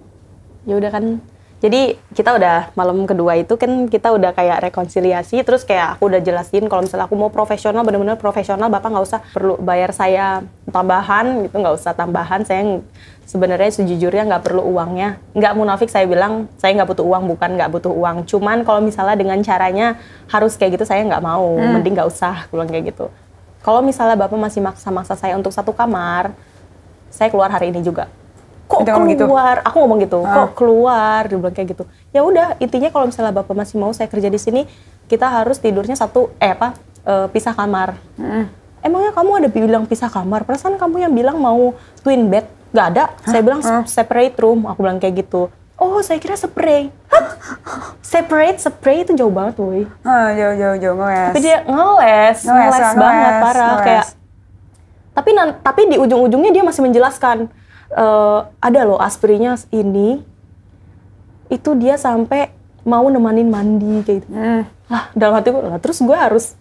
Speaker 2: Ya udah kan. Jadi kita udah malam kedua itu kan kita udah kayak rekonsiliasi, terus kayak aku udah jelasin kalau misalnya aku mau profesional, benar-benar profesional, Bapak nggak usah perlu bayar saya tambahan gitu, nggak usah tambahan. Saya sebenarnya sejujurnya nggak perlu uangnya, nggak munafik saya bilang saya nggak butuh uang, bukan nggak butuh uang. Cuman kalau misalnya dengan caranya harus kayak gitu saya nggak mau, mending nggak usah, bilang kayak gitu. Kalau misalnya Bapak masih maksa-maksa saya untuk satu kamar, saya keluar hari ini juga. Kok keluar? Gitu? Aku ngomong gitu. Kok keluar? Dia bilang kayak gitu. Ya udah, intinya kalau misalnya Bapak masih mau saya kerja di sini, kita harus tidurnya pisah kamar. Emangnya kamu ada bilang pisah kamar? Perasaan kamu yang bilang mau twin bed? Gak ada. Saya bilang separate room. Aku bilang kayak gitu. Oh, saya kira spray. Spray itu jauh banget, woy.
Speaker 3: Jauh ngeles.
Speaker 2: Tapi dia ngeles banget, parah. Kayak. Tapi di ujung-ujungnya dia masih menjelaskan. Ada loh Asprinya ini, itu dia sampai mau nemanin mandi kayak gitu. Lah dalam hati gue, terus gue harus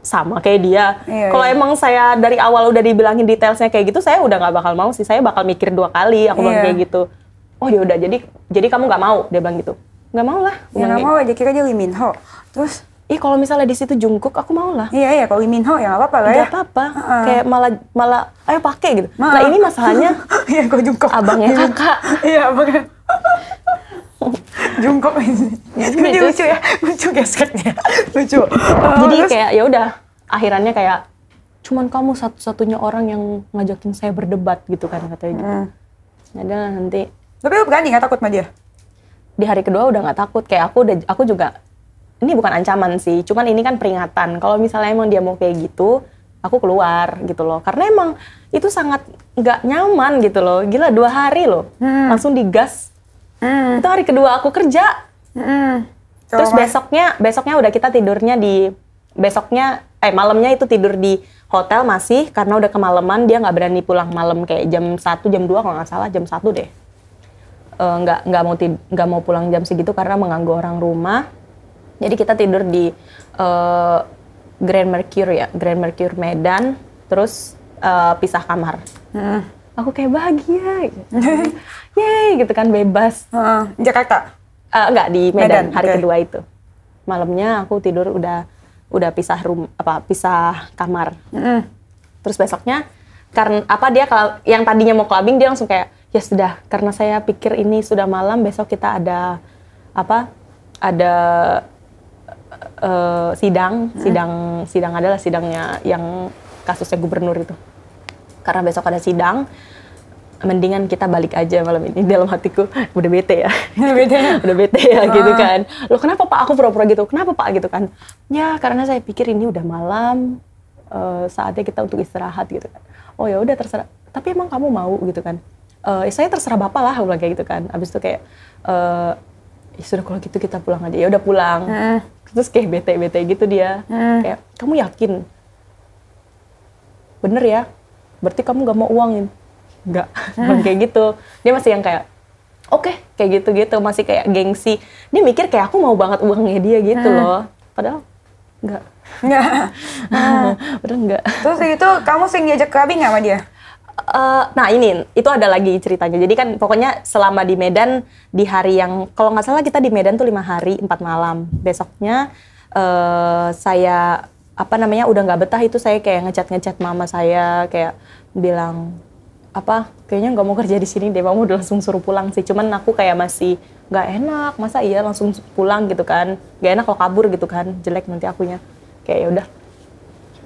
Speaker 2: sama kayak dia. Kalau emang saya dari awal udah dibilangin detailsnya kayak gitu, saya udah nggak bakal mau sih. Saya bakal mikir 2 kali. Aku bilang kayak gitu. Oh ya udah, jadi kamu nggak mau? Dia bilang gitu. Nggak mau lah.
Speaker 3: Ya nggak mau, dia kira dia Lee Min Ho. Terus?
Speaker 2: Kalau misalnya di situ Jungkook, aku mau lah.
Speaker 3: Iya, kalau Lee Min Ho ya nggak apa-apa lah ya.
Speaker 2: Nggak apa-apa. Kayak malah, ayo pakai gitu. Nah ini masalahnya.
Speaker 3: Iya, kok Jungkook.
Speaker 2: Abangnya kakak.
Speaker 3: Iya, abangnya. Jungkook ini lucu ya, lucu geseknya, lucu.
Speaker 2: Jadi kayak ya udah, akhirannya kayak cuman kamu satu-satunya orang yang ngajakin saya berdebat gitu kan katanya gitu. Ada nanti.
Speaker 3: Tapi lu berani nggak takut sama dia?
Speaker 2: Di hari kedua udah nggak takut, kayak aku juga. Ini bukan ancaman sih, cuman ini kan peringatan. Kalau misalnya emang dia mau kayak gitu, aku keluar gitu loh. Karena emang itu sangat nggak nyaman gitu loh. Gila 2 hari loh, langsung digas. Itu hari kedua aku kerja. Terus besoknya udah kita tidurnya malamnya itu tidur di hotel masih, karena udah kemalaman, dia nggak berani pulang malam kayak jam 1, jam 2 kalau nggak salah, jam 1 deh. Nggak mau pulang jam segitu karena mengganggu orang rumah. Jadi kita tidur di Grand Mercure Medan, terus pisah kamar. Aku kayak bahagia gitu. Yeay gitu kan, bebas.
Speaker 3: Jakarta?
Speaker 2: Enggak, di Medan, hari
Speaker 3: oke.
Speaker 2: kedua itu. Malamnya aku tidur udah pisah kamar. Terus besoknya karena dia kalau yang tadinya mau clubbing, dia langsung kayak, ya sudah, karena saya pikir ini sudah malam, besok kita ada sidang adalah sidangnya yang kasusnya gubernur itu. Karena besok ada sidang, mendingan kita balik aja malam ini. Dalam hatiku, udah bete ya. Udah bete ya gitu kan. Loh kenapa Pak? Aku pura-pura gitu. Kenapa Pak? Gitu kan. Ya karena saya pikir ini udah malam, saatnya kita untuk istirahat gitu kan. Oh ya udah terserah. Tapi emang kamu mau gitu kan. Saya terserah Bapak lah, aku bilang kayak gitu kan. Abis itu kayak, ya sudah kalau gitu kita pulang aja. Ya udah pulang. Terus kayak bete gitu dia. Kayak, kamu yakin? Bener ya? Berarti kamu gak mau uangin? Enggak, kayak gitu. Dia masih yang kayak, oke, kayak gitu-gitu. Masih kayak gengsi. Dia mikir kayak aku mau banget uangnya dia gitu loh. Padahal enggak. Padahal enggak.
Speaker 3: Terus itu kamu sering diajak clubbing nggak sama dia?
Speaker 2: Nah itu ada lagi ceritanya. Jadi kan pokoknya selama di Medan, di hari yang, kalau nggak salah kita di Medan tuh 5 hari 4 malam. Besoknya saya udah nggak betah itu, saya kayak ngechat mama saya, kayak bilang kayaknya nggak mau kerja di sini deh, mama udah langsung suruh pulang sih. Cuman aku kayak masih nggak enak, masa iya langsung pulang gitu kan, nggak enak kalau kabur gitu kan, jelek nanti akunya. Kayak ya udah,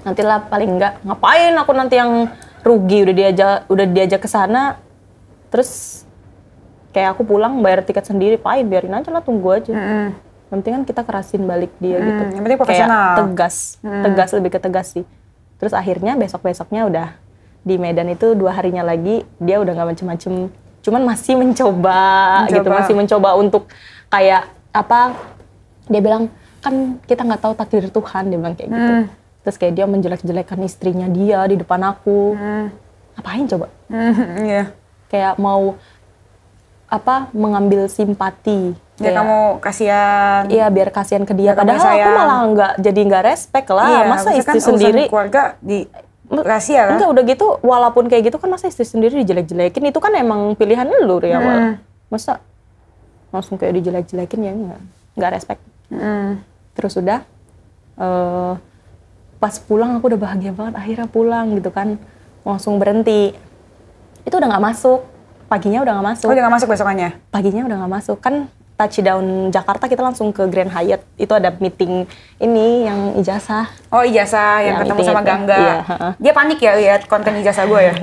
Speaker 2: nantilah paling nggak, ngapain aku nanti yang rugi, udah diajak ke sana, terus kayak aku pulang bayar tiket sendiri, biarin aja lah, tunggu aja. Yang penting kan kita kerasin balik dia gitu.
Speaker 3: Yang penting profesional.
Speaker 2: Kayak tegas, lebih ke tegas sih. Terus akhirnya besoknya udah di Medan itu 2 harinya lagi, dia udah nggak macem-macem, cuman masih mencoba gitu, masih mencoba untuk kayak dia bilang, kan kita nggak tahu takdir Tuhan, dia bilang kayak gitu. Terus kayak dia menjelek-jelekan istrinya dia di depan aku. Ngapain coba? Kayak mau mengambil simpati.
Speaker 3: Ya kamu kasihan.
Speaker 2: Iya, biar kasihan ke dia. Padahal aku malah nggak respect lah.
Speaker 3: Iya,
Speaker 2: masa istri
Speaker 3: kan
Speaker 2: sendiri
Speaker 3: keluarga di rahasia kan?
Speaker 2: Enggak, udah gitu walaupun kayak gitu kan, masa istri sendiri dijelek-jelekin, itu kan emang pilihan lu dari awal. Masa langsung kayak dijelek-jelekin, ya nggak respect. Terus udah pas pulang aku udah bahagia banget, akhirnya pulang gitu kan, langsung berhenti. Itu udah nggak masuk, paginya udah nggak masuk.
Speaker 3: Oh, udah nggak masuk besokannya?
Speaker 2: Paginya udah nggak masuk, kan touchdown Jakarta kita langsung ke Grand Hyatt, itu ada meeting ini yang ijazah.
Speaker 3: Oh, ijazah yang ketemu sama Gangga.
Speaker 2: Iya,
Speaker 3: dia panik ya lihat konten ijazah gue ya.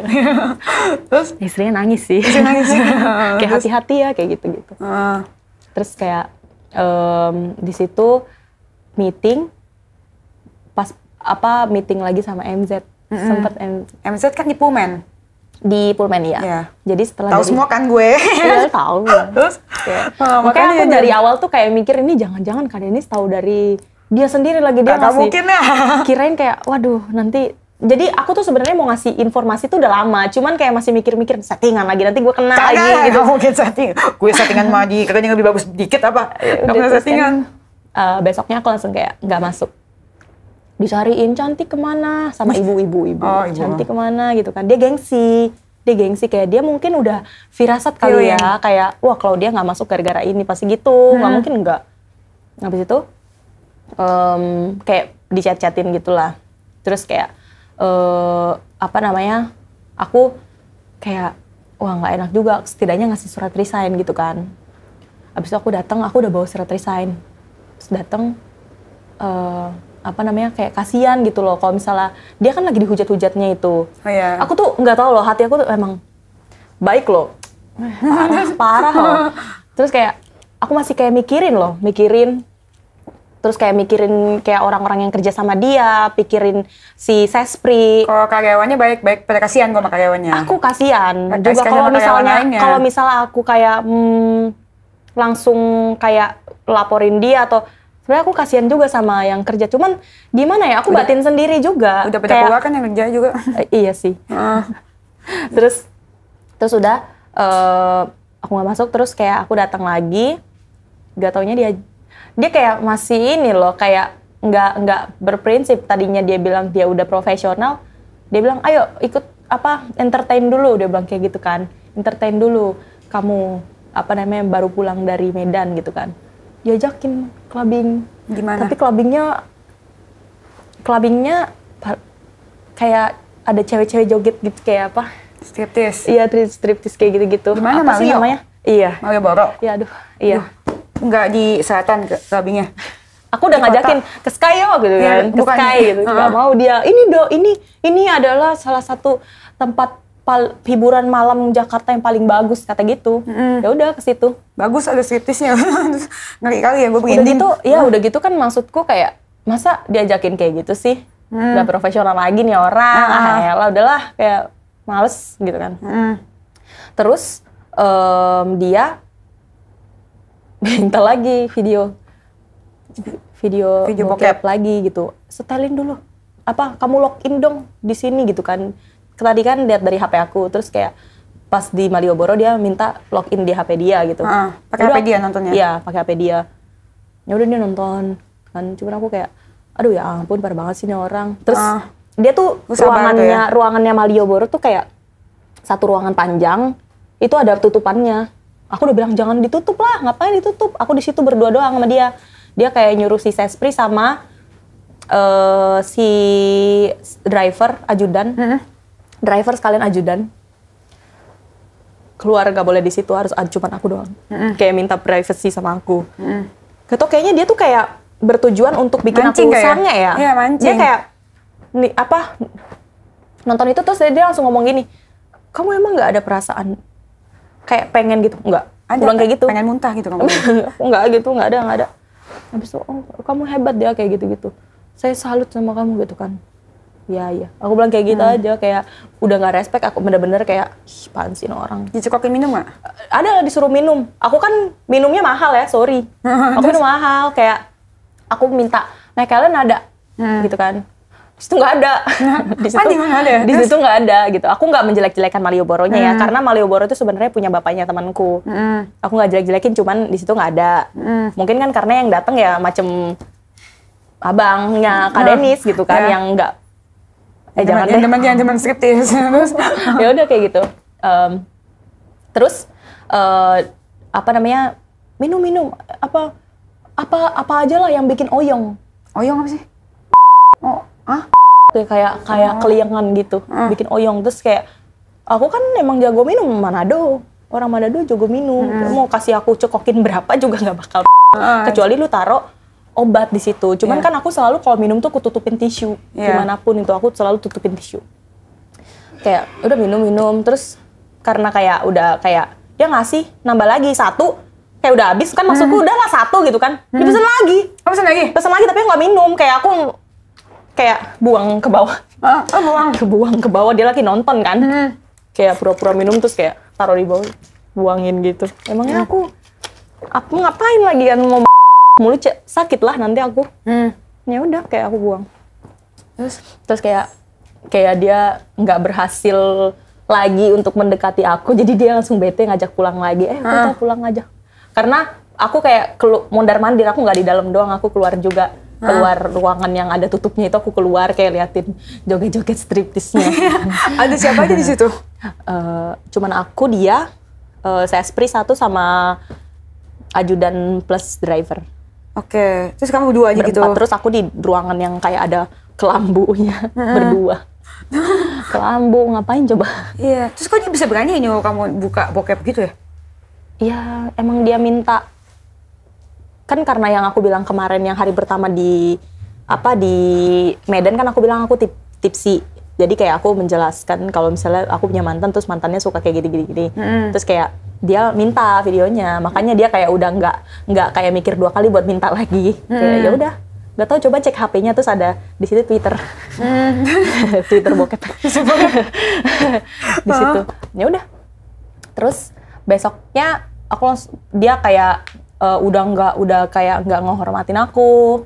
Speaker 3: Terus
Speaker 2: istrinya nangis sih. Kayak hati-hati ya, kayak gitu-gitu. Terus kayak di situ meeting, pas meeting lagi sama MZ. Sempet
Speaker 3: MZ kan di Pullman.
Speaker 2: Di Pullman ya. Jadi setelah
Speaker 3: tahu semua kan gue.
Speaker 2: Iya, tahu. Terus makanya aku dari awal tuh kayak mikir, ini jangan-jangan kan ini tahu dari dia sendiri lagi, dia ngasih.
Speaker 3: Mungkin ya.
Speaker 2: Kirain kayak waduh nanti. Jadi aku tuh sebenarnya mau ngasih informasi tuh udah lama, cuman kayak masih mikir-mikir settingan lagi, nanti gue kena lagi gitu.
Speaker 3: Gak mungkin setting. Gue settingan sama dia, katanya lebih bagus dikit apa? Udah settingan.
Speaker 2: Besoknya aku langsung kayak nggak masuk. Dicariin cantik kemana sama ibu-ibu. Cantik kemana gitu kan. Dia gengsi kayak dia mungkin udah firasat kali ya, kayak wah kalau dia nggak masuk gara-gara ini pasti gitu, nggak mungkin nggak. Habis itu kayak dichat-chatin gitulah. Terus kayak aku kayak wah nggak enak juga, setidaknya ngasih surat resign gitu kan. Habis itu aku datang, aku udah bawa surat resign. Terus datang kayak kasihan gitu loh, kalau misalnya dia kan lagi dihujat-hujatnya itu. Aku tuh nggak tahu loh, hati aku tuh emang baik loh, parah loh. Terus kayak aku masih kayak mikirin, terus kayak mikirin kayak orang-orang yang kerja sama dia, pikirin si Sespri.
Speaker 3: Kalau karyawannya baik-baik, pada kasihan sama karyawannya.
Speaker 2: Aku kasihan juga kalau misalnya aku kayak langsung kayak laporin dia atau sebenarnya aku kasihan juga sama yang kerja, cuman gimana ya, aku batin sendiri juga.
Speaker 3: Udah pada keluar kan yang kerja juga.
Speaker 2: Iya sih. Terus udah aku nggak masuk, terus kayak aku datang lagi, gak taunya dia kayak masih ini loh, kayak nggak berprinsip. Tadinya dia bilang dia udah profesional, dia bilang ayo ikut entertain dulu, dia bilang kayak gitu kan. Entertain dulu, kamu baru pulang dari Medan gitu kan. Diajakin clubbing.
Speaker 3: Gimana?
Speaker 2: Tapi clubbingnya kayak ada cewek-cewek joget gitu kayak apa?
Speaker 3: Striptease.
Speaker 2: Iya, striptease kayak gitu-gitu.
Speaker 3: Gimana
Speaker 2: apa sih
Speaker 3: Malio?
Speaker 2: namanya? Iya.
Speaker 3: Malioboro.
Speaker 2: Iya, aduh. Iya.
Speaker 3: Enggak di selatan clubbingnya.
Speaker 2: Aku udah
Speaker 3: Di
Speaker 2: ngajakin ke Sky yo gitu
Speaker 3: Iya,
Speaker 2: kan, ke
Speaker 3: bukan.
Speaker 2: Sky gitu. Nggak mau dia. Ini adalah salah satu tempat hiburan malam Jakarta yang paling bagus kata gitu. Ya udah ke situ.
Speaker 3: Bagus ada striptease-nya. Ngeri kali ya gue
Speaker 2: Udah
Speaker 3: pengen
Speaker 2: gitu, udah gitu kan maksudku kayak masa diajakin kayak gitu sih? Udah profesional lagi nih orang. Elah udahlah kayak males gitu kan. Terus dia minta lagi video bokep lagi gitu. Setelin dulu. Kamu login dong di sini gitu kan. Tadi kan lihat dari HP aku, terus kayak pas di Malioboro dia minta login di HP dia gitu.
Speaker 3: Pakai HP dia nontonnya?
Speaker 2: Iya, pakai HP dia. Ya udah dia nonton kan. Cuman aku kayak aduh ya ampun parah banget sih nih orang. Terus dia tuh ruangannya Malioboro tuh kayak satu ruangan panjang, itu ada tutupannya. Aku udah bilang jangan ditutup lah, ngapain ditutup? Aku di situ berdua doang sama dia. Dia kayak nyuruh si Sespri sama si driver ajudan. Driver sekalian ajudan. Keluar gak boleh di situ, harus cuman aku doang. Kayak minta privacy sama aku. Gitu kayaknya dia tuh kayak bertujuan untuk bikin
Speaker 3: mancing
Speaker 2: aku sange ya.
Speaker 3: Iya, mancing.
Speaker 2: Dia kayak nonton itu terus dia langsung ngomong gini, kamu emang nggak ada perasaan kayak pengen gitu? Nggak.
Speaker 3: Ada,
Speaker 2: bilang kayak gitu.
Speaker 3: Pengen muntah gitu kamu?
Speaker 2: Nggak gitu, nggak ada. Habis itu, kamu hebat dia kayak gitu-gitu. Saya salut sama kamu gitu kan. Iya. Aku bilang kayak gitu aja, kayak udah nggak respect. Aku bener-bener kayak, apaan sih orang.
Speaker 3: Dicekokin minum nggak?
Speaker 2: Ada disuruh minum. Aku kan minumnya mahal ya, sorry. Aku minum mahal, kayak aku minta, nah kalian ada, gitu kan. Di situ nggak ada. Di situ nggak ada gitu. Aku nggak menjelek-jelekan Malioboro-nya ya, karena Malioboro itu sebenarnya punya bapaknya temanku. Aku nggak jelek-jelekin, cuman di situ nggak ada. Mungkin kan karena yang datang ya macem abangnya Kak Denis gitu kan, yang nggak. Jangan deh.
Speaker 3: Teman striptease.
Speaker 2: Ya udah kayak gitu. Terus minum apa aja lah yang bikin oyong.
Speaker 3: Oyong apa sih?
Speaker 2: Kayak keliangan gitu, bikin oyong. Terus kayak aku kan emang jago minum, orang Manado jago minum. Mau kasih aku cekokin berapa juga nggak bakal. Kecuali lu taruh obat di situ. Cuman kan aku selalu kalau minum tuh aku tutupin tisu. Gimana pun itu aku selalu tutupin tisu. Kayak udah minum terus karena kayak udah kayak dia ngasih nambah lagi satu, kayak udah habis kan, maksudku udahlah satu gitu kan. Dipesan lagi.
Speaker 3: Pesan lagi?
Speaker 2: Pesan lagi tapi nggak minum, kayak aku kayak buang ke bawah. Buang ke bawah, dia lagi nonton kan. Kayak pura-pura minum terus kayak taruh di bawah, buangin gitu. Emangnya aku ngapain lagi kan, mau mulut sakit lah nanti aku. Ya udah kayak aku buang. Terus kayak dia nggak berhasil lagi untuk mendekati aku, jadi dia langsung bete ngajak pulang lagi. Kita pulang aja. Karena aku kayak mondar-mandir, aku nggak di dalam doang, aku keluar juga. Keluar ruangan yang ada tutupnya itu, aku keluar kayak liatin joget-joget striptease-nya.
Speaker 3: Ada siapa aja di situ?
Speaker 2: Cuman aku, dia, Sespri satu sama ajudan plus driver.
Speaker 3: Oke, terus kamu berdua aja gitu?
Speaker 2: Terus aku di ruangan yang kayak ada kelambunya, berdua. Kelambu, ngapain coba?
Speaker 3: Iya, terus kok dia bisa berani nyuruh kamu buka bokep gitu ya?
Speaker 2: Iya, emang dia minta. Kan karena yang aku bilang kemarin yang hari pertama di Medan kan aku bilang aku tipsi. Jadi kayak aku menjelaskan kalau misalnya aku punya mantan terus mantannya suka kayak gini. Terus kayak dia minta videonya, makanya dia kayak udah nggak kayak mikir dua kali buat minta lagi. Kayak ya udah, nggak tahu, coba cek HP-nya terus ada di situ Twitter. Twitter bokep. Di situ. Ya udah. Terus besoknya dia kayak udah kayak nggak ngehormatin aku.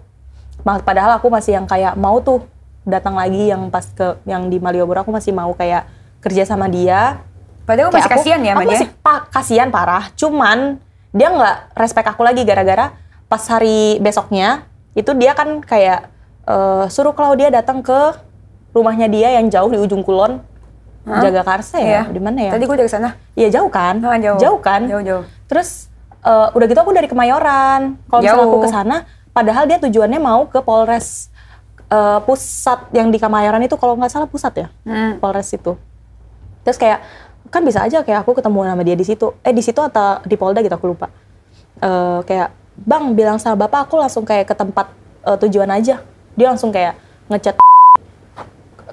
Speaker 2: Padahal aku masih yang kayak mau tuh datang lagi, yang pas yang di Malioboro aku masih mau kayak kerja sama dia.
Speaker 3: Padahal masih kasihan ya,
Speaker 2: aku masih kasihan parah. Cuman dia nggak respect aku lagi gara-gara pas hari besoknya itu dia kan kayak suruh Claudia datang ke rumahnya dia yang jauh di ujung kulon. Jaga Karsa ya? Di mana ya?
Speaker 3: Tadi gue dari sana.
Speaker 2: Iya jauh kan? Jauh kan?
Speaker 3: Jauh.
Speaker 2: Terus udah gitu aku dari Kemayoran. Kalau misalnya aku ke sana, padahal dia tujuannya mau ke Polres pusat yang di Kemayoran itu, kalau nggak salah pusat ya, Polres itu. Terus kayak kan bisa aja kayak aku ketemu sama dia di situ. Di situ atau di Polda gitu aku lupa. Kayak bang bilang sama bapak aku langsung kayak ke tempat tujuan aja. Dia langsung kayak ngechat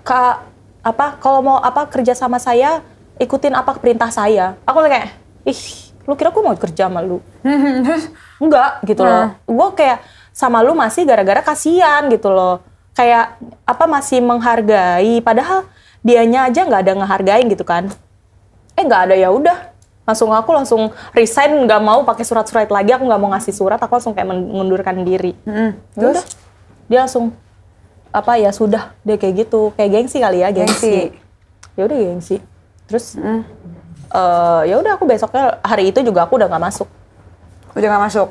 Speaker 2: Kak kalau mau kerja sama saya ikutin apa perintah saya. Aku kayak lu kira aku mau kerja sama lu? Enggak gitu loh. Gue kayak sama lu masih gara-gara kasihan gitu loh. Kayak masih menghargai, padahal dianya aja nggak ada ngehargain gitu kan. Nggak ada, ya udah. Aku langsung resign, nggak mau pakai surat-surat lagi, aku nggak mau ngasih surat, aku langsung kayak mengundurkan diri. Terus dia langsung ya sudah, dia kayak gitu, kayak gengsi kali ya, gengsi. Ya udah gengsi. Terus ya udah aku besoknya hari itu juga aku udah nggak masuk.
Speaker 3: Udah nggak masuk.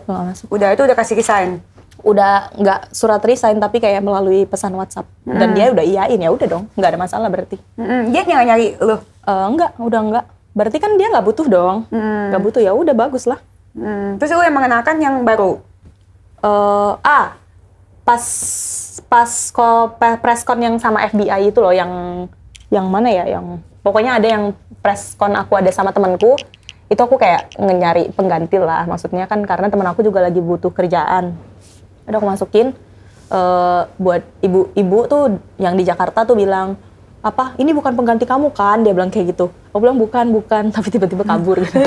Speaker 3: Udah itu udah kasih resign.
Speaker 2: Udah nggak surat resign tapi kayak melalui pesan WhatsApp. Dan dia udah iyain, ya udah dong, nggak ada masalah berarti.
Speaker 3: Dia nggak nyari lu?
Speaker 2: Udah enggak. Berarti kan dia nggak butuh dong. Nggak butuh, ya udah bagus lah.
Speaker 3: Terus lu yang mengenalkan yang baru?
Speaker 2: Pas preskon yang sama FBI itu loh, yang mana ya, yang pokoknya ada yang preskon aku ada sama temanku, itu aku kayak nyari pengganti lah, maksudnya kan karena teman aku juga lagi butuh kerjaan. Udah aku masukin buat ibu-ibu tuh yang di Jakarta tuh bilang, ini bukan pengganti kamu kan? Dia bilang kayak gitu. Aku bilang bukan, tapi tiba-tiba kabur gitu.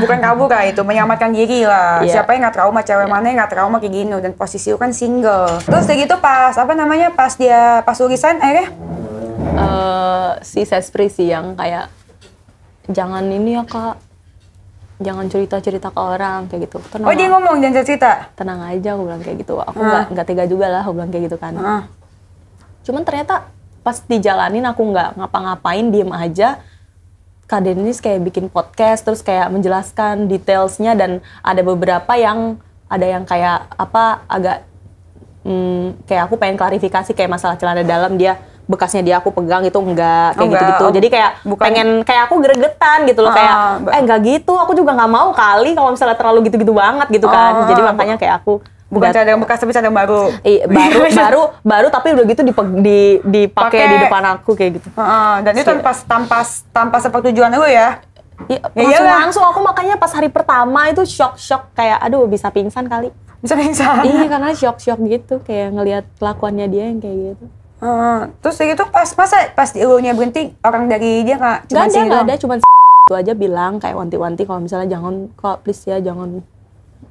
Speaker 3: Bukan kabur lah, itu menyelamatkan diri lah. Siapa yang nggak trauma, cewek mana yang nggak trauma kayak gini, dan posisi lu kan single. Terus kayak gitu pas lu resign akhirnya?
Speaker 2: Si Sespri sih yang kayak, jangan ini ya kak, jangan cerita-cerita ke orang kayak gitu. Tenang,
Speaker 3: dia ngomong jangan cerita?
Speaker 2: Tenang aja, aku bilang kayak gitu. Aku nggak tega juga lah, aku bilang kayak gitu kan. Cuman ternyata pas dijalanin aku nggak ngapa-ngapain, diem aja. Kak Denis kayak bikin podcast, terus kayak menjelaskan detailsnya, dan ada beberapa yang kayak agak kayak aku pengen klarifikasi kayak masalah celana dalam, dia bekasnya dia aku pegang itu enggak kayak gitu-gitu. Jadi kayak pengen kayak aku gregetan gitu loh, kayak enggak gitu, aku juga nggak mau kali kalau misalnya terlalu gitu-gitu banget gitu kan. Jadi makanya kayak aku
Speaker 3: bukan cadang bekas tapi cadang baru.
Speaker 2: baru tapi udah gitu dipakai di depan aku kayak gitu.
Speaker 3: Dan itu tanpa sepertujuan lu ya?
Speaker 2: Langsung aku makanya pas hari pertama itu shock kayak aduh bisa pingsan kali.
Speaker 3: Bisa pingsan?
Speaker 2: Iya karena shock gitu kayak ngelihat kelakuannya dia yang kayak gitu.
Speaker 3: Terus gitu pas elunya berhenti, orang dari dia nggak?
Speaker 2: Nggak ada, cuma itu aja bilang kayak wanti-wanti kalau misalnya jangan kok please ya jangan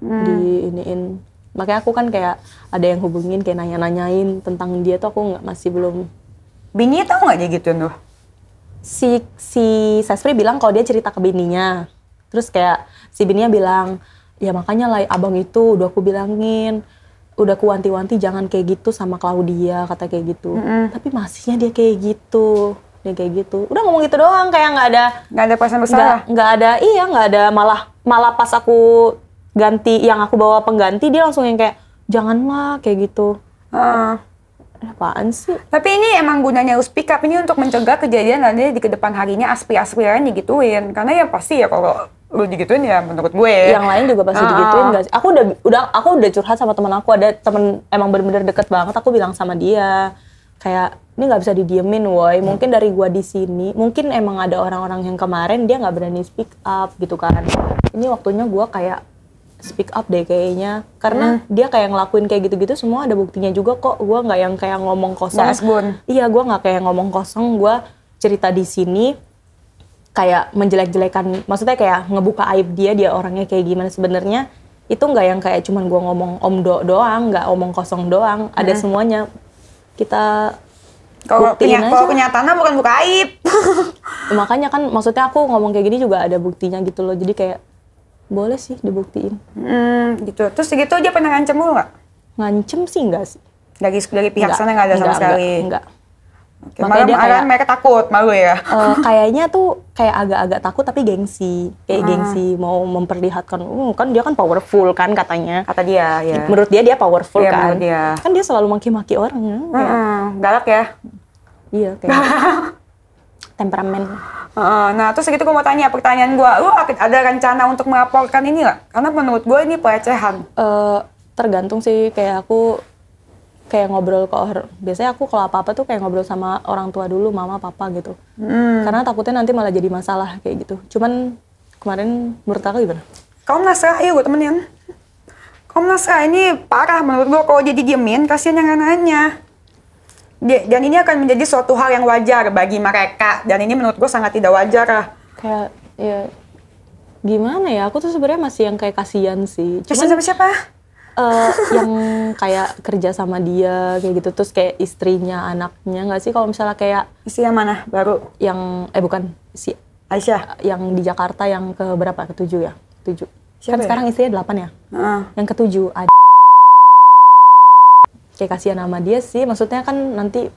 Speaker 2: diiniin. Makanya aku kan kayak ada yang hubungin kayak nanya-nanyain tentang dia tuh, aku masih belum.
Speaker 3: Bininya tahu nggak dia gitu tuh?
Speaker 2: Si Sespri bilang kalau dia cerita ke bininya, terus kayak si bininya bilang ya makanya lah abang itu udah aku bilangin, udah aku wanti-wanti jangan kayak gitu sama Claudia, kata kayak gitu. Tapi masihnya dia kayak gitu. Udah ngomong gitu doang, kayak nggak ada
Speaker 3: perasaan bersalah.
Speaker 2: Nggak ada, malah pas aku ganti yang aku bawa pengganti, dia langsung yang kayak janganlah kayak gitu. Apaan sih? Tapi
Speaker 3: ini emang gunanya lu speak up ini untuk mencegah kejadian nanti di kedepan harinya aspir-aspiran digituin. Karena ya pasti ya kalau lu digituin ya menurut gue.
Speaker 2: Yang lain juga pasti digituin nggak sih? Aku udah curhat sama teman aku, ada temen emang bener-bener deket banget, aku bilang sama dia kayak ini nggak bisa didiemin woy, mungkin dari gua di sini, mungkin emang ada orang-orang yang kemarin dia nggak berani speak up gitu kan. Ini waktunya gua kayak speak up deh kayaknya, karena dia kayak ngelakuin kayak gitu-gitu semua ada buktinya juga kok. Gue nggak yang kayak ngomong kosong. Iya, gue nggak kayak ngomong kosong. Gue cerita di sini kayak menjelek-jelekan, maksudnya kayak ngebuka aib dia orangnya kayak gimana sebenarnya. Itu nggak yang kayak cuman gue ngomong doang, nggak omong kosong doang. Ada semuanya. Kita
Speaker 3: kalau kenyataannya bukan buka aib.
Speaker 2: Makanya kan maksudnya aku ngomong kayak gini juga ada buktinya gitu loh. Jadi kayak boleh sih dibuktiin.
Speaker 3: Gitu. Terus gitu dia pernah ngancem lu nggak?
Speaker 2: Ngancem sih enggak sih.
Speaker 3: Dari pihak sana nggak ada sama sekali?
Speaker 2: Enggak.
Speaker 3: Oke, malah mereka takut malu ya?
Speaker 2: Kayaknya tuh kayak agak-agak takut tapi gengsi. Kayak gengsi mau memperlihatkan, kan dia kan powerful kan katanya.
Speaker 3: Kata dia, ya.
Speaker 2: Menurut dia powerful kan.
Speaker 3: Menurut dia.
Speaker 2: Kan dia selalu maki-maki orang.
Speaker 3: Galak ya?
Speaker 2: Iya, kayak temperamen.
Speaker 3: Nah, terus gitu gue mau tanya, pertanyaan gue, lu ada rencana untuk melaporkan ini nggak? Karena menurut gue ini pelecehan.
Speaker 2: Tergantung sih, kayak aku kayak ngobrol biasanya aku kalau apa-apa tuh kayak ngobrol sama orang tua dulu, mama, papa gitu. Karena takutnya nanti malah jadi masalah kayak gitu. Cuman kemarin menurut kakak gimana?
Speaker 3: Komnas HA, gue temenin. Komnas HA ini parah menurut gue, kalau jadi diemin, kasihan yang anak-anaknya. Dan ini akan menjadi suatu hal yang wajar bagi mereka. Dan ini menurut gue sangat tidak wajar lah.
Speaker 2: Kayak, ya gimana ya, aku tuh sebenarnya masih yang kayak kasihan sih.
Speaker 3: Cuman sama siapa?
Speaker 2: Yang kayak kerja sama dia, kayak gitu. Terus kayak istrinya, anaknya, nggak sih? Kalau misalnya kayak...
Speaker 3: Istri yang mana? Baru?
Speaker 2: Yang, bukan, si
Speaker 3: Aisyah?
Speaker 2: Yang di Jakarta yang ke berapa? Ke-7 ya? 7.
Speaker 3: Siapa
Speaker 2: Kan
Speaker 3: ya?
Speaker 2: sekarang istrinya 8 ya? Yang ke-7 ada. Kayak kasihan sama dia sih, maksudnya kan nanti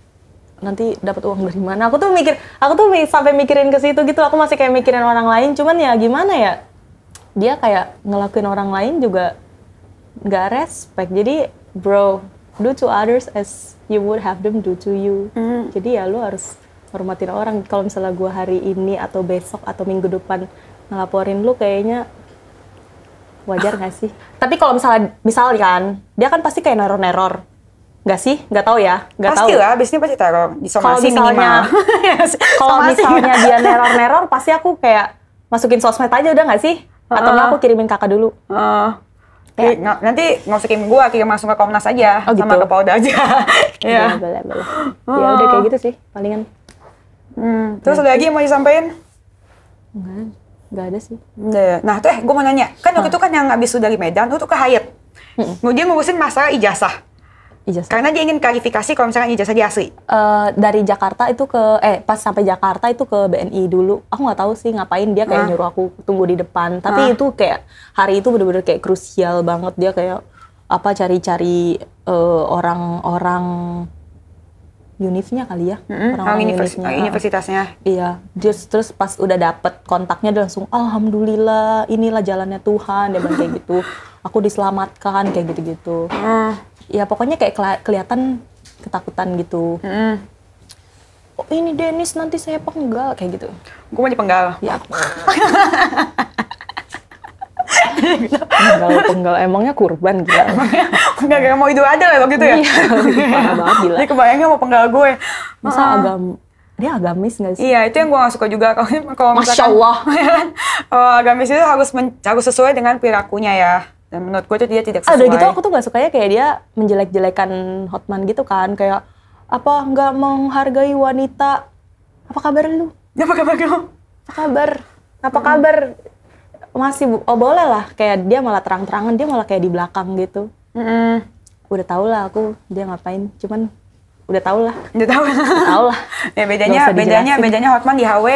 Speaker 2: dapat uang dari mana? Aku tuh sampai mikirin ke situ gitu. Aku masih kayak mikirin orang lain, cuman ya gimana ya? Dia kayak ngelakuin orang lain juga nggak respect. Jadi, bro, do to others as you would have them do to you. Jadi ya lu harus hormatin orang. Kalau misalnya gue hari ini atau besok atau minggu depan ngelaporin lu, kayaknya wajar nggak sih? Tapi kalau misalnya kan, dia kan pasti kayak neror. Nggak sih? Nggak tahu ya? Nggak tahu.
Speaker 3: Pasti lah, biasanya pasti teror. Disomasi minimal.
Speaker 2: Kalau misalnya dia neror, pasti aku kayak masukin sosmed aja udah nggak sih? Atau nggak aku kirimin kakak dulu?
Speaker 3: Nanti nggak usah kirim gue, kirim langsung ke Komnas aja.
Speaker 2: Oh, gitu?
Speaker 3: Sama ke Polda aja.
Speaker 2: Ya, boleh. Ya udah kayak gitu sih, palingan.
Speaker 3: Terus ada lagi yang mau disampaikan?
Speaker 2: Nggak ada sih.
Speaker 3: Nah, gue mau nanya. Kan waktu itu kan yang habis dari Medan, lu tuh ke Hayat. Dia ngurusin masalah ijazah. Karena dia ingin klarifikasi kalau misalkan ijazah dia asli.
Speaker 2: Dari Jakarta itu pas sampai Jakarta itu ke BNI dulu. Aku nggak tau sih ngapain, dia kayak nyuruh aku tunggu di depan. Tapi itu kayak hari itu bener-bener kayak krusial banget. Dia kayak cari-cari orang-orang univnya kali ya. Orang-orang
Speaker 3: universitasnya.
Speaker 2: Iya. Terus pas udah dapet kontaknya dia langsung alhamdulillah, inilah jalannya Tuhan, dia bilang kayak gitu. Aku diselamatkan kayak gitu-gitu. Ya pokoknya kayak kelihatan ketakutan gitu. Oh ini Dennis nanti saya penggal kayak gitu.
Speaker 3: Gue mau dipenggal.
Speaker 2: Ya. Penggal emangnya kurban gila.
Speaker 3: Enggak mau Idul Adha lah gitu ya.
Speaker 2: Iya, parah banget gila.
Speaker 3: Dia kebayangnya mau penggal gue.
Speaker 2: Masa dia agamis nggak sih?
Speaker 3: Iya, itu yang gue nggak suka juga. Kalau
Speaker 2: Masya Allah.
Speaker 3: Agamis itu harus sesuai dengan perilakunya ya. Dan menurut gue itu dia tidak sesuai.
Speaker 2: Udah gitu aku tuh gak sukanya kayak dia menjelek-jelekan Hotman gitu kan. Kayak, nggak menghargai wanita. Apa kabar lu?
Speaker 3: Apa kabar lu?
Speaker 2: Apa kabar? Masih, boleh lah. Kayak dia malah terang-terangan, dia malah kayak di belakang gitu. Udah tau lah aku, dia ngapain. Cuman, udah tau lah.
Speaker 3: Ya bedanya Hotman di HW,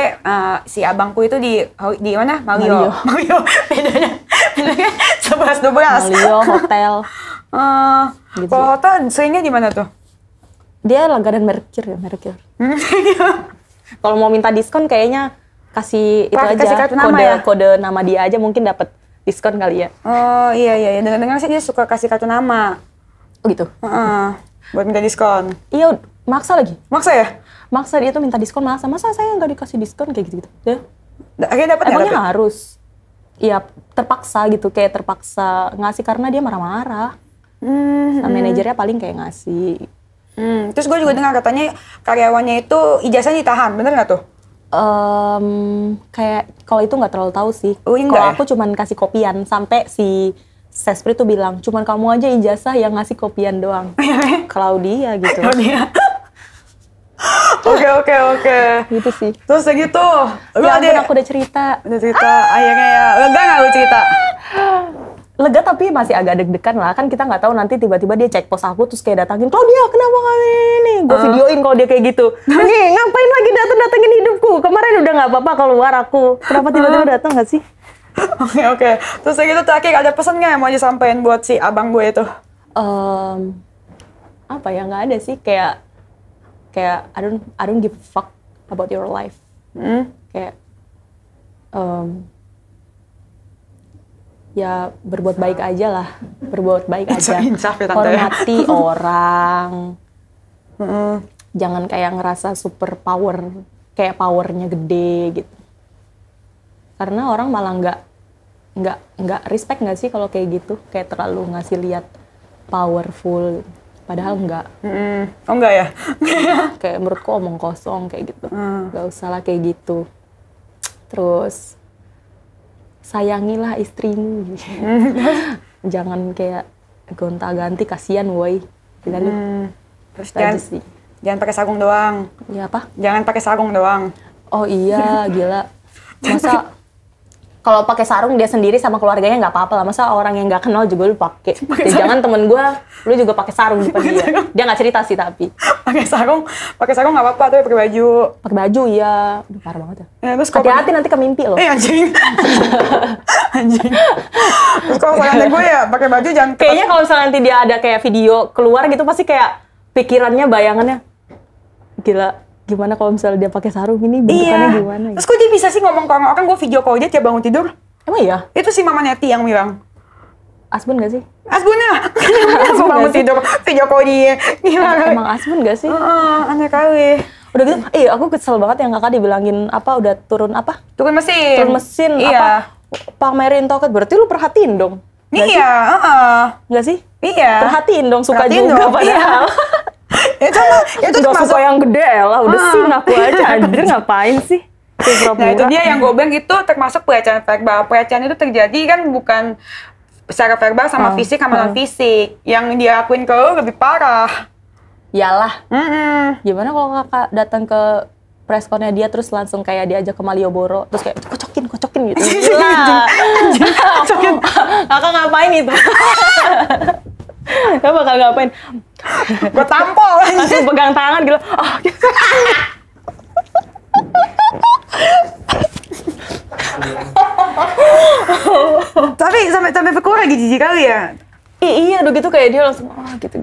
Speaker 3: si abangku itu di mana? Mario. Bedanya 11-12.
Speaker 2: Mario, hotel.
Speaker 3: Gitu. Kalau hotel seringnya di mana tuh?
Speaker 2: Dia langganan Mercure. Kalau mau minta diskon kayaknya kasih itu aja, kode nama dia aja mungkin dapat diskon kali ya.
Speaker 3: Oh iya. Dengar-dengar sih dia suka kasih kartu nama.
Speaker 2: Oh gitu?
Speaker 3: Buat minta diskon.
Speaker 2: Iya, maksa lagi.
Speaker 3: Maksa ya?
Speaker 2: Maksa dia tuh minta diskon, masa saya nggak dikasih diskon kayak gitu-gitu. Ya.
Speaker 3: Akhirnya dapat
Speaker 2: Emangnya harus? Iya, terpaksa gitu, kayak terpaksa ngasih karena dia marah-marah. Sama manajernya paling kayak ngasih.
Speaker 3: Terus gue juga dengar katanya karyawannya itu ijazahnya ditahan, bener nggak tuh?
Speaker 2: Kayak kalau itu nggak terlalu tahu sih.
Speaker 3: Kalau
Speaker 2: aku cuman kasih kopian sampai si Sespri tuh bilang cuman kamu aja ijazah yang ngasih kopian doang. Claudia gitu.
Speaker 3: Oke.
Speaker 2: Gitu sih.
Speaker 3: Terus gitu.
Speaker 2: Ya ampun, aku udah cerita.
Speaker 3: Akhirnya ya. Lega nggak lu cerita?
Speaker 2: Lega tapi masih agak deg-degan lah. Kan kita nggak tahu nanti tiba-tiba dia cek pos aku terus kayak datangin, Claudia kenapa kali ini? Gue videoin kalau dia kayak gitu. Ngapain lagi datengin hidupku? Kemarin udah nggak apa-apa keluar aku. Kenapa tiba-tiba datang nggak sih?
Speaker 3: Oke. Terus gitu terakhir ada pesan nggak yang mau disampaikan buat si abang gue itu?
Speaker 2: Apa ya, nggak ada sih, kayak I don't give a fuck about your life. Kayak ya berbuat baik aja lah,
Speaker 3: Insaf ya, Tante.
Speaker 2: Hormati orang. Jangan kayak ngerasa super power kayak powernya gede gitu. Karena orang malah nggak respect nggak sih kalau kayak gitu, kayak terlalu ngasih lihat powerful, padahal nggak.
Speaker 3: Oh enggak ya?
Speaker 2: Kayak menurutku omong kosong kayak gitu, nggak usah lah kayak gitu. Terus sayangilah istrimu, jangan kayak gonta-ganti, kasihan woi. Lalu
Speaker 3: Terus
Speaker 2: sih.
Speaker 3: jangan pakai sarung doang.
Speaker 2: Ya apa?
Speaker 3: Jangan pakai sarung doang.
Speaker 2: Oh iya, gila. Masa kalau pakai sarung dia sendiri sama keluarganya nggak apa-apa lah. Masa orang yang nggak kenal juga lu pakai? Ya, jangan temen gue, lu juga pakai sarung di depan dia. Dia nggak cerita sih tapi.
Speaker 3: pakai sarung nggak apa-apa, tapi pakai baju.
Speaker 2: Pakai baju ya, udah parah banget ya.
Speaker 3: Terus
Speaker 2: Hati-hati nanti ke mimpi loh.
Speaker 3: Anjing. Anjing. Terus kalau misalnya gue ya pakai baju jangan.
Speaker 2: Kayaknya kalau misalnya nanti dia ada kayak video keluar gitu, pasti kayak pikirannya, bayangannya, gila. Gimana kalau misalnya dia pakai sarung ini bentukannya gimana ya?
Speaker 3: Terus kok dia bisa sih ngomong ke orang-orang, gue video call dia tiap bangun tidur?
Speaker 2: Emang iya?
Speaker 3: Itu si Mama Neti yang bilang.
Speaker 2: Asbun gak sih?
Speaker 3: Asbunnya? Aku bangun tidur, video call dia. Gimana?
Speaker 2: Emang asbun gak sih?
Speaker 3: Aneh kali.
Speaker 2: Udah gitu, aku kesel banget yang kakak dibilangin apa, udah turun apa?
Speaker 3: Turun mesin.
Speaker 2: Turun mesin,
Speaker 3: Iya.
Speaker 2: apa? Pamerin toket, berarti lu perhatiin dong?
Speaker 3: Iya,
Speaker 2: Nggak sih?
Speaker 3: Iya.
Speaker 2: Perhatiin dong, suka
Speaker 3: Perhatiin
Speaker 2: juga
Speaker 3: dong,
Speaker 2: padahal.
Speaker 3: itu
Speaker 2: Nggak
Speaker 3: termasuk
Speaker 2: suka yang gede lah, udah sih ngaku aja, anjir ngapain sih?
Speaker 3: Nah itu dia yang gue bilang, itu termasuk pelecehan verbal. Pelecehan itu terjadi kan bukan secara verbal sama fisik sama non fisik. Yang dia lakuin ke lo lebih parah.
Speaker 2: Yalah. Gimana kalau kakak datang ke pressconnya dia terus langsung kayak diajak ke Malioboro, terus kayak kocokin gitu. Gila. Kakak ngapain itu? Kakak bakal ngapain?
Speaker 3: Gue tampol.
Speaker 2: Langsung pegang tangan gitu. Oh, gitu.
Speaker 3: Tapi sampai pukul lagi jijik kali ya.
Speaker 2: Iya, udah gitu kayak dia langsung gitu.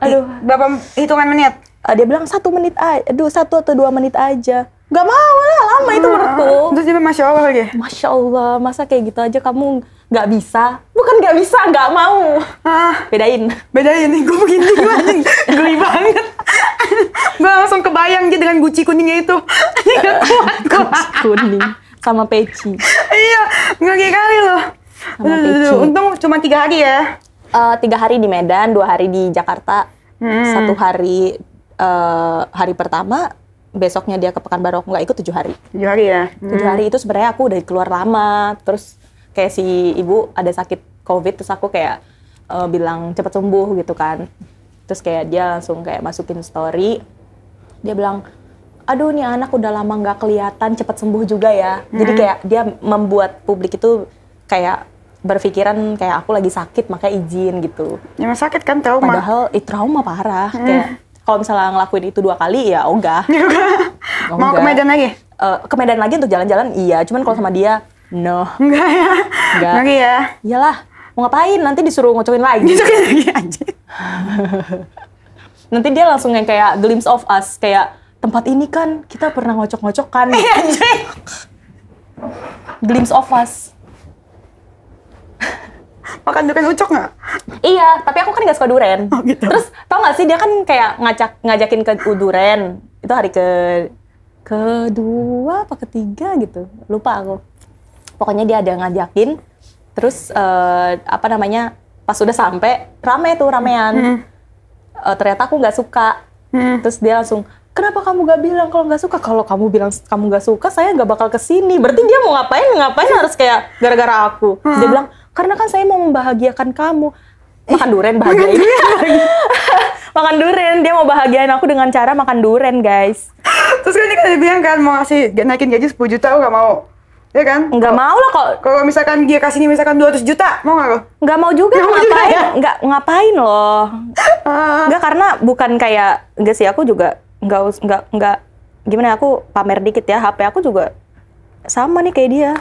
Speaker 2: Aduh.
Speaker 3: Berapa hitungan menit?
Speaker 2: Dia bilang 1 menit aja, 1 atau 2 menit aja. Gak mau lah, lama itu menurutku.
Speaker 3: Terus dia Masya Allah lagi?
Speaker 2: Masya Allah, masa kayak gitu aja kamu gak bisa? Bukan gak bisa, gak mau. Bedain
Speaker 3: nih, gue begini gimana? Geli banget. Gue langsung kebayang dia dengan guci kuningnya itu.
Speaker 2: Guci kuning sama peci.
Speaker 3: Iya, ngeri kali loh. Untung cuma 3 hari ya.
Speaker 2: 3 hari di Medan, 2 hari di Jakarta. 1 hari hari pertama, besoknya dia ke Pekanbaru, aku nggak ikut 7 hari.
Speaker 3: 7 hari ya?
Speaker 2: 7 hari itu sebenarnya aku udah keluar lama, terus kayak si ibu ada sakit COVID, terus aku kayak bilang cepet sembuh gitu kan. Terus kayak dia langsung kayak masukin story, dia bilang, aduh nih anak udah lama nggak kelihatan, cepet sembuh juga ya. Jadi kayak dia membuat publik itu kayak berpikiran kayak aku lagi sakit makanya izin gitu.
Speaker 3: Emang sakit kan, trauma?
Speaker 2: Padahal trauma parah, kayak kalau misalnya ngelakuin itu 2 kali ya ogah.
Speaker 3: Mau ke Medan lagi?
Speaker 2: Ke Medan lagi untuk jalan-jalan iya, cuman kalau sama dia no.
Speaker 3: Enggak ya?
Speaker 2: Enggak.
Speaker 3: Lagi ya?
Speaker 2: Iyalah, mau ngapain? Nanti disuruh ngocokin lagi.
Speaker 3: Ngocokin lagi anjir.
Speaker 2: Nanti dia langsung yang kayak glimpse of us, kayak tempat ini kan kita pernah ngocok-ngocok kan. Glimpse of us.
Speaker 3: Makan durian ucok nggak?
Speaker 2: Iya, tapi aku kan nggak suka duren.
Speaker 3: Oh, gitu.
Speaker 2: Terus tau nggak sih dia kan kayak ngajakin ke duren. Itu hari kedua apa ketiga gitu, lupa aku. Pokoknya dia ada ngajakin. Terus apa namanya, pas udah sampai ramean. Ternyata aku nggak suka. Terus dia langsung, kenapa kamu gak bilang kalau nggak suka? Kalau kamu bilang kamu nggak suka, saya nggak bakal kesini. Berarti dia mau ngapain harus kayak gara-gara aku. Dia bilang, karena kan saya mau membahagiakan kamu. Makan durian bahagiain. Makan durian, dia mau bahagiain aku dengan cara makan durian, guys.
Speaker 3: Terus kan dia bilang kan mau naikin gaji 10 juta, aku gak mau. Ya kan?
Speaker 2: Nggak mau lah kok.
Speaker 3: Kalau misalkan dia kasih ini misalkan 200 juta, mau nggak lo?
Speaker 2: Nggak mau juga, ngapain?
Speaker 3: Ya?
Speaker 2: Nggak ngapain loh. Nggak, karena bukan kayak, enggak sih, aku juga nggak gimana, aku pamer dikit ya, HP aku juga sama nih kayak dia.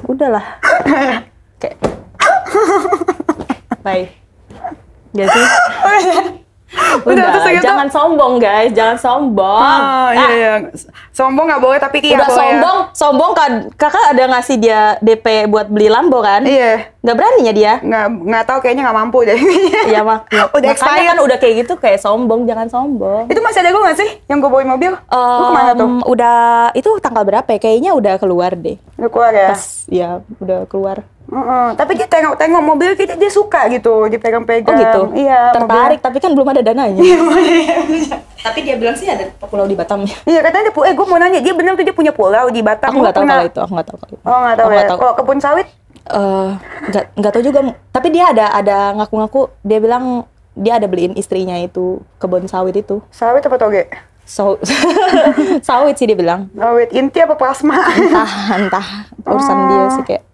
Speaker 2: Udahlah. Kayak bye. Gak sih?
Speaker 3: Udah, terus gitu.
Speaker 2: Jangan sombong guys, jangan sombong.
Speaker 3: Iya. Sombong nggak boleh, tapi Kia
Speaker 2: Udah
Speaker 3: boleh.
Speaker 2: sombong kan kakak ada ngasih dia DP buat beli Lambo kan?
Speaker 3: Iya.
Speaker 2: Nggak beraninya dia.
Speaker 3: Nggak tahu, kayaknya nggak mampu deh.
Speaker 2: Iya
Speaker 3: Udah
Speaker 2: makanya
Speaker 3: expired.
Speaker 2: kan udah kayak gitu, kayak sombong, jangan sombong.
Speaker 3: Itu masih ada gue nggak sih yang gue bawain mobil? Lu kemana tuh?
Speaker 2: Udah, itu tanggal berapa ya? Kayaknya udah keluar deh.
Speaker 3: Udah keluar ya?
Speaker 2: Pas, ya udah keluar.
Speaker 3: Tapi dia tengok mobil kita, dia suka gitu, dipegang-pegang.
Speaker 2: Oh gitu?
Speaker 3: Iya.
Speaker 2: Tertarik, tapi kan belum ada dananya.
Speaker 3: Iya.
Speaker 2: Tapi dia bilang sih ada pulau di Batam.
Speaker 3: Iya, katanya dia, gue mau nanya, dia benar tuh dia punya pulau di Batam.
Speaker 2: Aku nggak tahu kalau itu, aku nggak tahu kalau itu.
Speaker 3: Oh, nggak tahu
Speaker 2: Aku
Speaker 3: ya.
Speaker 2: nggak tahu.
Speaker 3: Kalau kebun sawit?
Speaker 2: Nggak tahu juga. Tapi dia ada ngaku-ngaku, dia bilang dia ada beliin istrinya itu kebun sawit itu.
Speaker 3: Sawit apa toge?
Speaker 2: Sawit sih dia bilang.
Speaker 3: Sawit inti apa plasma?
Speaker 2: Entah urusan dia sih kayak.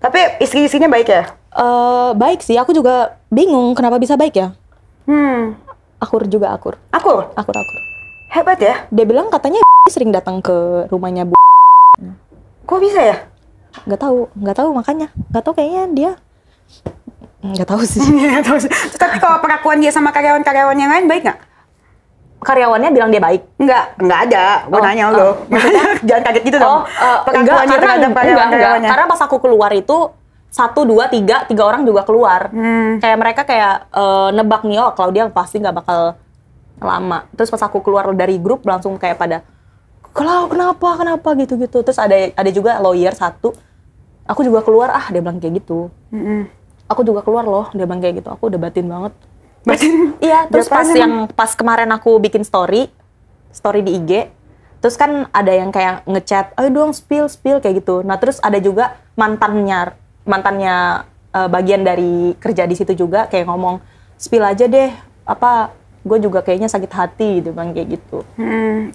Speaker 3: Tapi istri-istrinya baik ya?
Speaker 2: Baik sih, aku juga bingung kenapa bisa baik ya. Akur juga akur.
Speaker 3: Akur?
Speaker 2: Akur.
Speaker 3: Hebat ya?
Speaker 2: Dia bilang katanya sering datang ke rumahnya Bu.
Speaker 3: Kok bisa ya?
Speaker 2: Nggak tahu makanya. Nggak tahu kayaknya dia. Nggak tahu sih.
Speaker 3: Nggak tahu sih. Tapi kalau perlakuan dia sama karyawan-karyawan yang lain baik nggak?
Speaker 2: Karyawannya bilang dia baik.
Speaker 3: Nggak ada. Gue nanya lo. Jangan kaget gitu dong.
Speaker 2: Enggak,
Speaker 3: Perlakuannya terhadap karyawan-karyawannya.
Speaker 2: karena pas aku keluar itu 1, 2, 3 orang juga keluar. Kayak mereka kayak nebak nih, oh Claudia pasti nggak bakal lama. Terus pas aku keluar dari grup langsung kayak pada, kalau kenapa gitu-gitu. Terus ada juga lawyer satu, aku juga keluar, dia bilang kayak gitu. Aku juga keluar loh, dia bilang kayak gitu. Aku udah batin banget.
Speaker 3: Batin?
Speaker 2: Iya, terus pas kemarin aku bikin story di IG, terus kan ada yang kayak ngechat, ayo dong spill kayak gitu. Nah terus ada juga mantannya bagian dari kerja di situ juga kayak ngomong, spill aja deh, gue juga kayaknya sakit hati gitu bang, kayak gitu.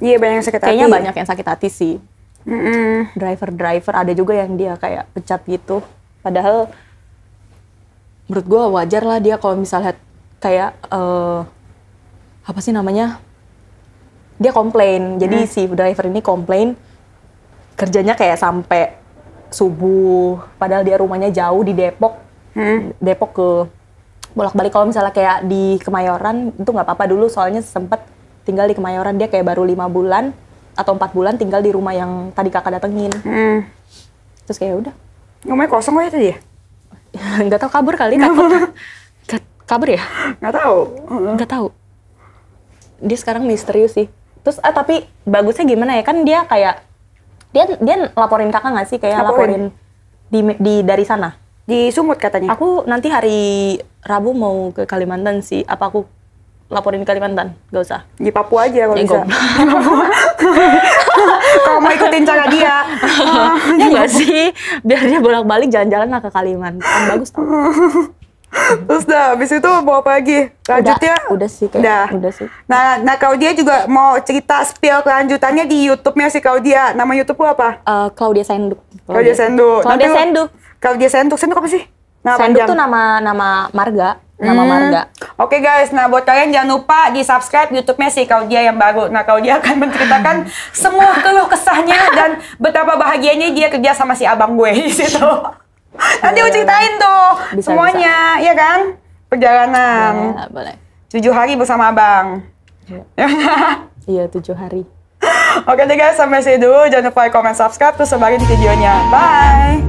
Speaker 3: Iya, banyak yang sakit hati.
Speaker 2: Kayaknya banyak yang sakit hati sih. Driver ada juga yang dia kayak pecat gitu. Padahal menurut gue wajar lah dia kalau misalnya kayak apa sih namanya, dia komplain. Jadi si driver ini komplain kerjanya kayak sampai subuh, padahal dia rumahnya jauh di Depok. Depok ke bolak-balik. Kalau misalnya kayak di Kemayoran itu nggak apa-apa dulu, soalnya sempet tinggal di Kemayoran. Dia kayak baru 5 bulan atau 4 bulan tinggal di rumah yang tadi kakak datengin. Terus kayak udah.
Speaker 3: Rumahnya kosong kok ya tadi ya?
Speaker 2: Nggak tahu, kabur kali, takut. Kabur ya?
Speaker 3: Nggak tahu.
Speaker 2: Nggak tahu. Dia sekarang misterius sih. Terus tapi bagusnya gimana ya, kan dia kayak dia laporin kakak nggak sih, kayak laporin di dari sana.
Speaker 3: Di Sumut katanya.
Speaker 2: Aku nanti hari Rabu mau ke Kalimantan sih. Apa aku laporin ke Kalimantan? Gak usah.
Speaker 3: Di Papua aja kalau bisa.
Speaker 2: goblok.
Speaker 3: Kalau mau ikutin cara dia.
Speaker 2: Ya nggak sih? Biar dia bolak-balik jalan-jalan lah ke Kalimantan. Bagus tau.
Speaker 3: Terus dah, habis itu mau apa lagi? Lanjutnya?
Speaker 2: Udah sih kayak. Udah sih.
Speaker 3: Nah Claudia juga mau cerita spill kelanjutannya di YouTube-nya si Claudia. Nama YouTube lu apa?
Speaker 2: Claudia Senduk.
Speaker 3: Claudia Senduk.
Speaker 2: Claudia Senduk.
Speaker 3: Claudia Senduk. Senduk apa sih?
Speaker 2: Senduk tuh nama marga. Nama marga.
Speaker 3: Oke guys, nah buat kalian jangan lupa di subscribe YouTube-nya si Claudia yang baru. Nah Claudia akan menceritakan semua keluh kesahnya dan betapa bahagianya dia kerja sama si abang gue di situ. Nanti aku ceritain tuh semuanya, ya kan? Perjalanan.
Speaker 2: Boleh.
Speaker 3: 7 hari bersama abang.
Speaker 2: Iya, 7 hari.
Speaker 3: Oke deh guys, sampai sini dulu. Jangan lupa like, comment, subscribe, terus sebarin videonya. Bye!